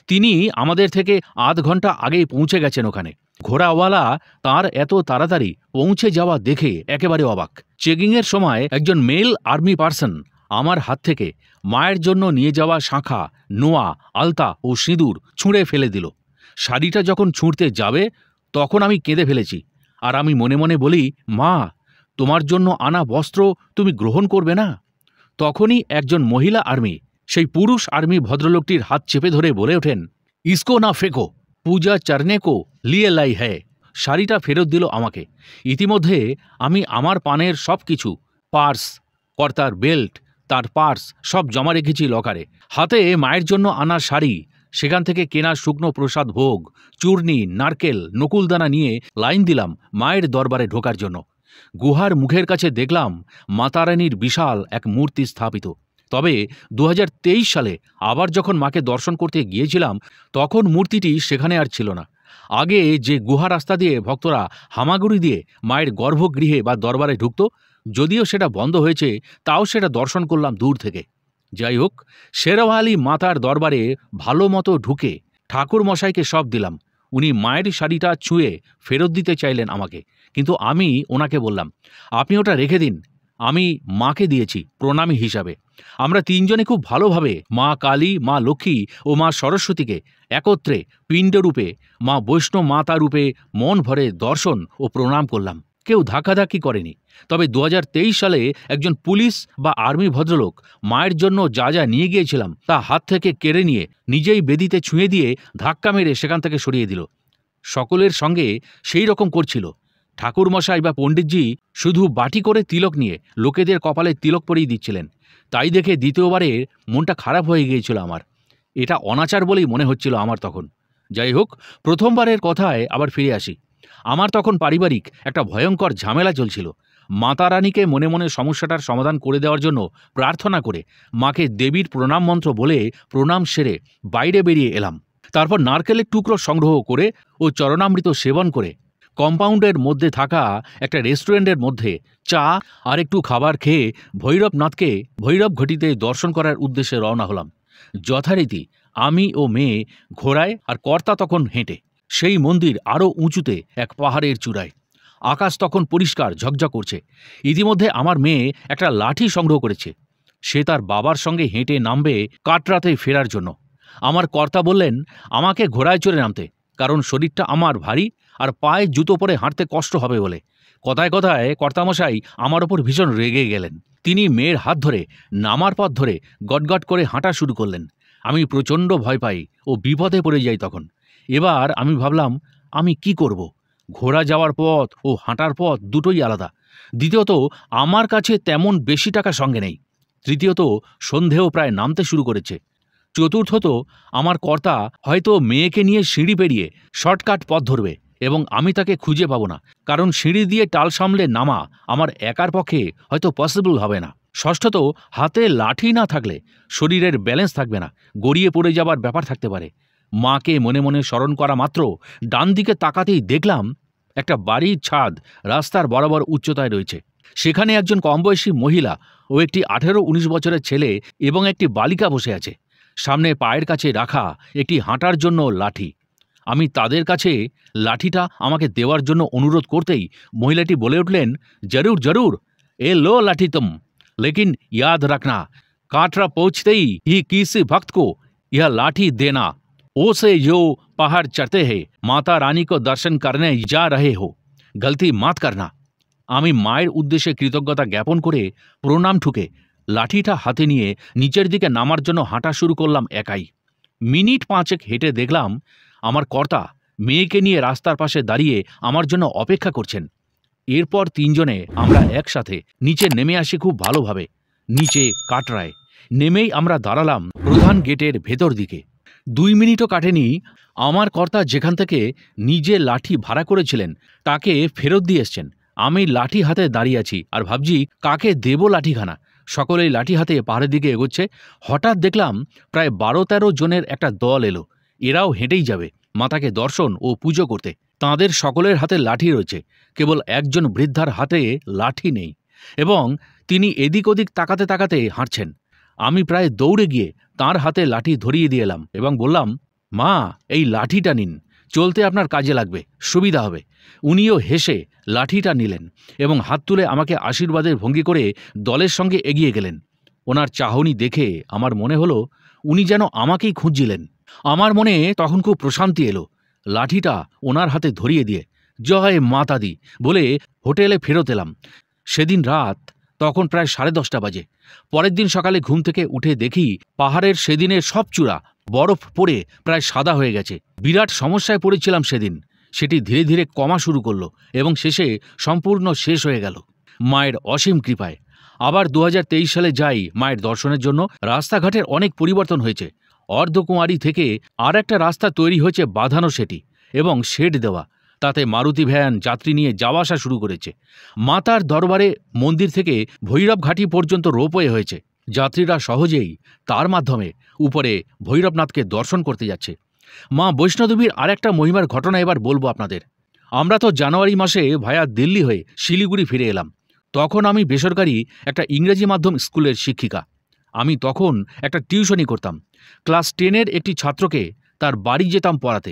তিনি আমাদের থেকে আধ ঘন্টা আগেই পৌঁছে গেছেন ওখানে। ঘোড়াওয়ালা তার এত তাড়াতাড়ি পৌঁছে যাওয়া দেখে একেবারে অবাক। চেকিংয়ের সময় একজন মেল আর্মি পার্সন আমার হাত থেকে মায়ের জন্য নিয়ে যাওয়া শাঁখা, নোয়া, আলতা ও সিঁদুর ছুঁড়ে ফেলে দিল। শাড়িটা যখন ছুঁড়তে যাবে তখন আমি কেঁদে ফেলেছি, আর আমি মনে মনে বলি, মা, তোমার জন্য আনা বস্ত্র তুমি গ্রহণ করবে না? তখনই একজন মহিলা আর্মি সেই পুরুষ আর্মি ভদ্রলোকটির হাত চেপে ধরে বলে ওঠেন, ইসকো না ফেকো, পূজা চরনে কো লিয়ে লাই হ্যায়। শাড়িটা ফেরত দিল আমাকে। ইতিমধ্যে আমি আমার পানের সব কিছু, পার্স, কর্তার বেল্ট, তার পার্স সব জমা রেখেছি লকারে। হাতে মায়ের জন্য আনা শাড়ি, সেখান থেকে কেনা শুকনো প্রসাদ ভোগ, চূর্ণি, নারকেল, নকুলদানা নিয়ে লাইন দিলাম মায়ের দরবারে ঢোকার জন্য। গুহার মুখের কাছে দেখলাম মাতারানীর বিশাল এক মূর্তি স্থাপিত। তবে 2023 সালে আবার যখন মাকে দর্শন করতে গিয়েছিলাম তখন মূর্তিটি সেখানে আর ছিল না। আগে যে গুহা রাস্তা দিয়ে ভক্তরা হামাগুড়ি দিয়ে মায়ের গর্ভগৃহে বা দরবারে ঢুকত, যদিও সেটা বন্ধ হয়েছে, তাও সেটা দর্শন করলাম দূর থেকে। যাই হোক, শেরওয়ালি মাতার দরবারে ভালো মতো ঢুকে ঠাকুর মশাইকে সব দিলাম। উনি মায়ের শাড়িটা ছুঁয়ে ফেরত দিতে চাইলেন আমাকে, কিন্তু আমি ওনাকে বললাম, আপনি ওটা রেখে দিন, আমি মাকে দিয়েছি প্রণামী হিসাবে। আমরা তিনজনে খুব ভালোভাবে মা কালী, মা লক্ষ্মী ও মা সরস্বতীকে একত্রে পিণ্ডরূপে, মা বৈষ্ণব মাতা রূপে মন ভরে দর্শন ও প্রণাম করলাম। কেউ ধাক্কাধাক্কি করেনি। তবে 2023 সালে একজন পুলিশ বা আর্মি ভদ্রলোক মায়ের জন্য যা যা নিয়ে গিয়েছিলাম তা হাত থেকে কেড়ে নিয়ে নিজেই বেদিতে ছুঁয়ে দিয়ে ধাক্কা মেরে সেখান থেকে সরিয়ে দিল। সকলের সঙ্গে সেই রকম করছিল। ঠাকুরমশাই বা পণ্ডিতজি শুধু বাটি করে তিলক নিয়ে লোকেদের কপালে তিলক পরিয়ে দিচ্ছিলেন। তাই দেখে দ্বিতীয়বারে মনটা খারাপ হয়ে গিয়েছিল আমার। এটা অনাচার বলেই মনে হচ্ছিল আমার তখন। যাই হোক, প্রথমবারের কথায় আবার ফিরে আসি। আমার তখন পারিবারিক একটা ভয়ঙ্কর ঝামেলা চলছিল। মাতা রানীকে মনে মনে সমস্যাটার সমাধান করে দেওয়ার জন্য প্রার্থনা করে মাকে দেবীর প্রণাম মন্ত্র বলে প্রণাম সেরে বাইরে বেরিয়ে এলাম। তারপর নারকেলের টুকরো সংগ্রহ করে ও চরণামৃত সেবন করে কম্পাউন্ডের মধ্যে থাকা একটা রেস্টুরেন্টের মধ্যে চা আর একটু খাবার খেয়ে ভৈরবনাথকে ভৈরব ঘটিতে দর্শন করার উদ্দেশ্যে রওনা হলাম। যথারীতি আমি ও মেয়ে ঘোড়ায় আর কর্তা তখন হেঁটে। সেই মন্দির আরও উঁচুতে এক পাহাড়ের চূড়ায়। আকাশ তখন পরিষ্কার ঝকঝক করছে। ইতিমধ্যে আমার মেয়ে একটা লাঠি সংগ্রহ করেছে। সে তার বাবার সঙ্গে হেঁটে নামবে কাটরাতে ফেরার জন্য। আমার কর্তা বললেন আমাকে ঘোড়ায় চড়ে নামতে, কারণ শরীরটা আমার ভারী আর পায়ে জুতো পরে হাঁটতে কষ্ট হবে বলে। কথায় কথায় কর্তামশাই আমার ওপর ভীষণ রেগে গেলেন। তিনি মেয়ের হাত ধরে নামার পথ ধরে গটগট করে হাঁটা শুরু করলেন। আমি প্রচণ্ড ভয় পাই ও বিপদে পড়ে যাই তখন। এবার আমি ভাবলাম, আমি কি করব? ঘোড়া যাওয়ার পথ ও হাঁটার পথ দুটোই আলাদা। দ্বিতীয়ত, আমার কাছে তেমন বেশি টাকা সঙ্গে নেই। তৃতীয়ত, সন্ধেও প্রায় নামতে শুরু করেছে। চতুর্থত, আমার কর্তা হয়তো মেয়েকে নিয়ে সিঁড়ি পেরিয়ে শর্টকাট পথ ধরবে এবং আমি তাকে খুঁজে পাবো না, কারণ সিঁড়ি দিয়ে টাল সামলে নামা আমার একার পক্ষে হয়তো পসিবল হবে না। ষষ্ঠত, হাতে লাঠি না থাকলে শরীরের ব্যালেন্স থাকবে না, গড়িয়ে পড়ে যাবার ব্যাপার থাকতে পারে। মাকে মনে মনে স্মরণ করা মাত্র ডান দিকে তাকাতেই দেখলাম একটা বাড়ির ছাদ রাস্তার বরাবর উচ্চতায় রয়েছে। সেখানে একজন কমবয়সী মহিলা ও একটি 18-19 বছরের ছেলে এবং একটি বালিকা বসে আছে। সামনে পায়ের কাছে রাখা একটি হাঁটার জন্য লাঠি। আমি তাদের কাছে লাঠিটা আমাকে দেওয়ার জন্য অনুরোধ করতেই মহিলাটি বলে উঠলেন, জরুর জরুর, এ লো লাঠি তুম, লেকিন याद रखना काटरा पहुंचते ही किसी भक्त को यह लाठी देना। ओ से जो पहाड़ चढ़ते हैं माता रानी को दर्शन करने जा रहे हो, गलती मत करना। আমি মায়ের উদ্দেশ্যে কৃতজ্ঞতা জ্ঞাপন করে প্রণাম ঠুকে লাঠিটা হাতে নিয়ে নিচের দিকে নামার জন্য হাঁটা শুরু করলাম একাই। মিনিট 5 হেঁটে দেখলাম আমার কর্তা মেয়েকে নিয়ে রাস্তার পাশে দাঁড়িয়ে আমার জন্য অপেক্ষা করছেন। এরপর তিনজনে আমরা একসাথে নিচে নেমে আসি খুব ভালোভাবে। নিচে কাটরায় নেমেই আমরা দাঁড়ালাম প্রধান গেটের ভেতর দিকে। 2 মিনিটও কাটেনি, আমার কর্তা যেখান থেকে নিজে লাঠি ভাড়া করেছিলেন তাকে ফেরত দিয়ে এসছেন। আমি লাঠি হাতে দাঁড়িয়ে আছি আর ভাবছি কাকে দেব লাঠিখানা। সকলেই লাঠি হাতে পাহাড়ের দিকে এগোচ্ছে। হঠাৎ দেখলাম প্রায় 12-13 জনের একটা দল এলো। এরাও হেঁটেই যাবে মাতাকে দর্শন ও পুজো করতে। তাঁদের সকলের হাতে লাঠি রয়েছে, কেবল একজন বৃদ্ধার হাতে লাঠি নেই এবং তিনি এদিক ওদিক তাকাতে তাকাতে হাঁটছেন। আমি প্রায় দৌড়ে গিয়ে তাঁর হাতে লাঠি ধরিয়ে দিয়ে এলাম এবং বললাম, মা, এই লাঠিটা নিন, চলতে আপনার কাজে লাগবে, সুবিধা হবে। উনিও হেসে লাঠিটা নিলেন এবং হাত তুলে আমাকে আশীর্বাদের ভঙ্গি করে দলের সঙ্গে এগিয়ে গেলেন। ওনার চাহনি দেখে আমার মনে হলো উনি যেন আমাকেই খুঁজছিলেন। আমার মনে তখন খুব প্রশান্তি এলো। লাঠিটা ওনার হাতে ধরিয়ে দিয়ে জয় মাতাদি বলে হোটেলে ফেরত এলাম। সেদিন রাত তখন প্রায় 10:30 বাজে। পরের দিন সকালে ঘুম থেকে উঠে দেখি পাহাড়ের সেদিনের সব চূড়া বরফ পড়ে প্রায় সাদা হয়ে গেছে। বিরাট সমস্যায় পড়েছিলাম সেদিন। সেটি ধীরে ধীরে কমা শুরু করলো এবং শেষে সম্পূর্ণ শেষ হয়ে গেল মায়ের অসীম কৃপায়। আবার 2023 সালে যাই মায়ের দর্শনের জন্য। রাস্তাঘাটের অনেক পরিবর্তন হয়েছে। অর্ধকুমারী থেকে আর একটা রাস্তা তৈরি হয়েছে বাঁধানো, সেটি এবং শেড দেওয়া। তাতে মারুতি ভ্যান যাত্রী নিয়ে যাওয়া আসা শুরু করেছে। মাতার দরবারে মন্দির থেকে ভৈরব ঘাটি পর্যন্ত রোপওয়ে হয়েছে। যাত্রীরা সহজেই তার মাধ্যমে উপরে ভৈরবনাথকে দর্শন করতে যাচ্ছে। মা বৈষ্ণোদেবীর আর একটা মহিমার ঘটনা এবার বলবো আপনাদের। আমরা তো জানুয়ারি মাসে ভায়া দিল্লি হয়ে শিলিগুড়ি ফিরে এলাম। তখন আমি বেসরকারি একটা ইংরেজি মাধ্যম স্কুলের শিক্ষিকা। আমি তখন একটা টিউশনি করতাম। ক্লাস 10-এর একটি ছাত্রকে তার বাড়ি যেতাম পড়াতে।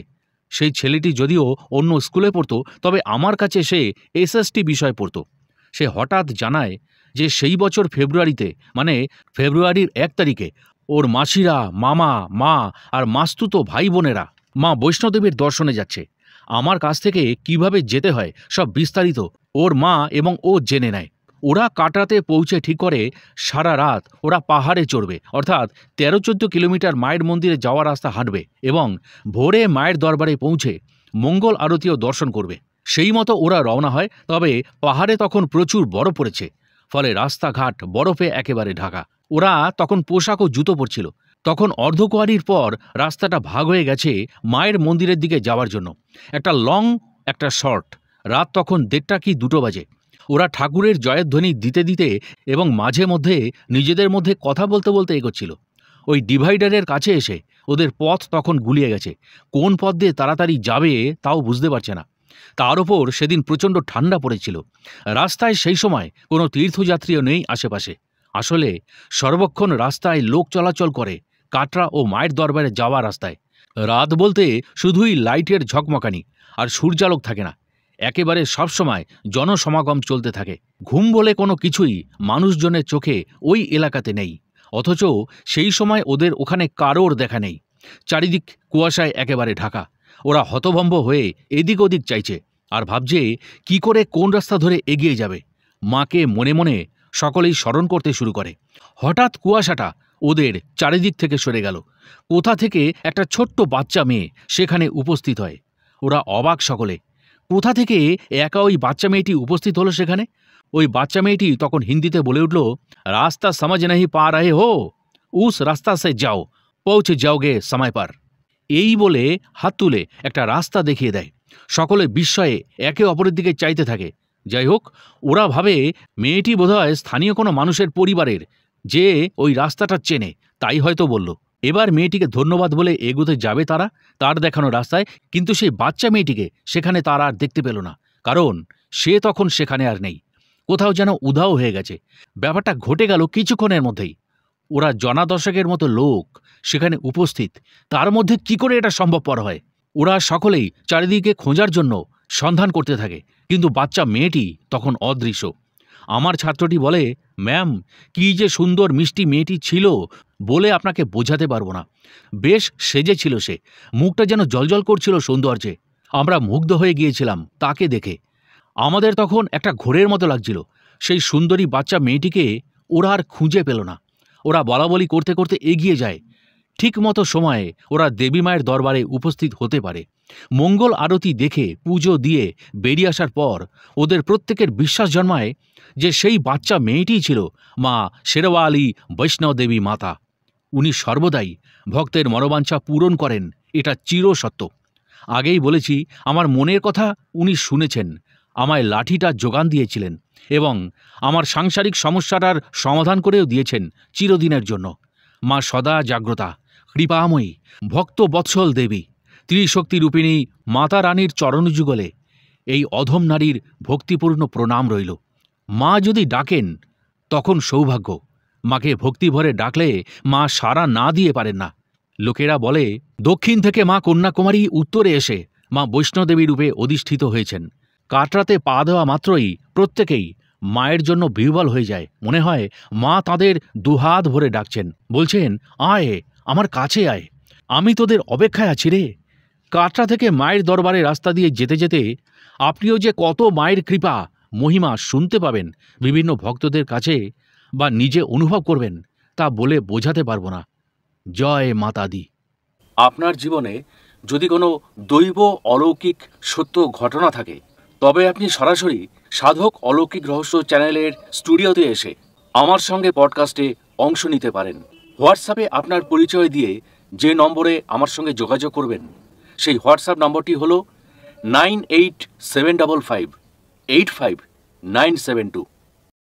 সেই ছেলেটি যদিও অন্য স্কুলে পড়তো, তবে আমার কাছে সে এসএসটি বিষয় পড়তো। সে হঠাৎ জানায় যে সেই বছর ফেব্রুয়ারিতে, মানে ফেব্রুয়ারির 1 তারিখে ওর মাসিরা, মামা, মা আর মাস্তুতো ভাই বোনেরা মা বৈষ্ণোদেবীর দর্শনে যাচ্ছে। আমার কাছ থেকে কিভাবে যেতে হয় সব বিস্তারিত ওর মা এবং ও জেনে নেয়। ওরা কাটরাতে পৌঁছে ঠিক করে সারা রাত ওরা পাহাড়ে চড়বে, অর্থাৎ 13-14 কিলোমিটার মায়ের মন্দিরে যাওয়ার রাস্তা হাঁটবে এবং ভোরে মায়ের দরবারে পৌঁছে মঙ্গল আরতিও দর্শন করবে। সেই মতো ওরা রওনা হয়। তবে পাহাড়ে তখন প্রচুর বরফ পড়েছে, ফলে রাস্তাঘাট বরফে একেবারে ঢাকা। ওরা তখন পোশাক ও জুতো পরছিল। তখন অর্ধকুয়ারির পর রাস্তাটা ভাগ হয়ে গেছে মায়ের মন্দিরের দিকে যাওয়ার জন্য, একটা লং একটা শর্ট। রাত তখন 1:30 কি 2 বাজে। ওরা ঠাকুরের জয়ধ্বনি দিতে দিতে এবং মাঝে মধ্যে নিজেদের মধ্যে কথা বলতে বলতে এগোচ্ছিল। ওই ডিভাইডারের কাছে এসে ওদের পথ তখন গুলিয়ে গেছে। কোন পথ দিয়ে তাড়াতাড়ি যাবে তাও বুঝতে পারছে না। তার ওপর সেদিন প্রচণ্ড ঠান্ডা পড়েছিল। রাস্তায় সেই সময় কোনো তীর্থযাত্রীও নেই আশেপাশে। আসলে সর্বক্ষণ রাস্তায় লোক চলাচল করে কাটরা ও মায়ের দরবারে যাওয়া রাস্তায়। রাত বলতে শুধুই লাইটের ঝকমকানি আর সূর্যালোক থাকে না। একেবারে সবসময় জনসমাগম চলতে থাকে। ঘুম বলে কোনো কিছুই মানুষজনের চোখে ওই এলাকাতে নেই। অথচ সেই সময় ওদের ওখানে কারোর দেখা নেই। চারিদিক কুয়াশায় একেবারে ঢাকা। ওরা হতভম্ব হয়ে এদিক ওদিক চাইছে আর ভাবছে কি করে কোন রাস্তা ধরে এগিয়ে যাবে। মাকে মনে মনে সকলেই স্মরণ করতে শুরু করে। হঠাৎ কুয়াশাটা ওদের চারিদিক থেকে সরে গেল। কোথা থেকে একটা ছোট্ট বাচ্চা মেয়ে সেখানে উপস্থিত হয়। ওরা অবাক সকলে। কোথা থেকে একা ওই বাচ্চা মেয়েটি উপস্থিত হলো সেখানে? ওই বাচ্চা মেয়েটি তখন হিন্দিতে বলে উঠল, রাস্তা সমঝ नहीं पा रहे हो, उस रास्ता से जाओ, पहुंच जाओगे समय पर। এই বলে হাত তুলে একটা রাস্তা দেখিয়ে দেয়। সকলে বিস্ময়ে একে অপরের দিকে চাইতে থাকে। যাই হোক, ওরা ভাবে মেয়েটি বোধহয় স্থানীয় কোনো মানুষের পরিবারের, যে ওই রাস্তাটা চেনে, তাই হয়তো বলল। এবার মেয়েটিকে ধন্যবাদ বলে এগোতে যাবে তারা তার দেখানো রাস্তায়, কিন্তু সেই বাচ্চা মেয়েটিকে সেখানে তারা আর দেখতে পেল না, কারণ সে তখন সেখানে আর নেই। কোথাও যেন উধাও হয়ে গেছে। ব্যাপারটা ঘটে গেল কিছুক্ষণের মধ্যেই। ওরা জনাদশেকের মতো লোক সেখানে উপস্থিত, তার মধ্যে কি করে এটা সম্ভবপর হয়? ওরা সকলেই চারিদিকে খোঁজার জন্য সন্ধান করতে থাকে, কিন্তু বাচ্চা মেয়েটি তখন অদৃশ্য। আমার ছাত্রটি বলে, ম্যাম, কি যে সুন্দর মিষ্টি মেয়েটি ছিল বলে আপনাকে বোঝাতে পারবো না। বেশ সেজেছিল সে, মুখটা যেন জলজল করছিল সৌন্দর্যে। আমরা মুগ্ধ হয়ে গিয়েছিলাম তাকে দেখে। আমাদের তখন একটা ঘোরের মতো লাগছিল। সেই সুন্দরী বাচ্চা মেয়েটিকে ওরা আর খুঁজে পেল না। ওরা বলাবলি করতে করতে এগিয়ে যায়, ঠিকমতো সময়ে ওরা দেবী মায়ের দরবারে উপস্থিত হতে পারে। মঙ্গল আরতি দেখে পুজো দিয়ে বেরিয়ে আসার পর ওদের প্রত্যেকের বিশ্বাস জন্মায় যে সেই বাচ্চা মেয়েটিই ছিল মা শেরওয়ালি বৈষ্ণব দেবী মাতা। উনি সর্বদাই ভক্তের মনোবাঞ্ছা পূরণ করেন, এটা চিরসত্য। আগেই বলেছি, আমার মনের কথা উনি শুনেছেন, আমায় লাঠিটা যোগান দিয়েছিলেন এবং আমার সাংসারিক সমস্যাটার সমাধান করেও দিয়েছেন চিরদিনের জন্য। মা সদা জাগ্রতা, কৃপাময়ী, ভক্ত বৎসল দেবী, ত্রিশক্তি রূপিণী মাতা রানীর চরণযুগলে এই অধম নারীর ভক্তিপূর্ণ প্রণাম রইল। মা যদি ডাকেন তখন সৌভাগ্য। মাকে ভক্তি ভরে ডাকলে মা সাড়া না দিয়ে পারেন না। লোকেরা বলে দক্ষিণ থেকে মা কন্যাকুমারী উত্তরে এসে মা বৈষ্ণোদেবী রূপে অধিষ্ঠিত হয়েছেন। কাটরাতে পা দেওয়া মাত্রই প্রত্যেকেই মায়ের জন্য বিহ্বল হয়ে যায়। মনে হয় মা তাদের দুহাত ভরে ডাকছেন, বলছেন, আয় আমার কাছে আয়, আমি তোদের অপেক্ষায় আছি রে। কাটরা থেকে মায়ের দরবারে রাস্তা দিয়ে যেতে যেতে আপনিও যে কত মায়ের কৃপা মহিমা শুনতে পাবেন বিভিন্ন ভক্তদের কাছে বা নিজে অনুভব করবেন, তা বলে বোঝাতে পারবো না। জয় মাতা দি। আপনার জীবনে যদি কোনো দৈব অলৌকিক সত্য ঘটনা থাকে, তবে আপনি সরাসরি সাধক অলৌকিক রহস্য চ্যানেলের স্টুডিওতে এসে আমার সঙ্গে পডকাস্টে অংশ নিতে পারেন। হোয়াটসঅ্যাপে আপনার পরিচয় দিয়ে যে নম্বরে আমার সঙ্গে যোগাযোগ করবেন, সেই হোয়াটসঅ্যাপ নম্বরটি হল 9875585972।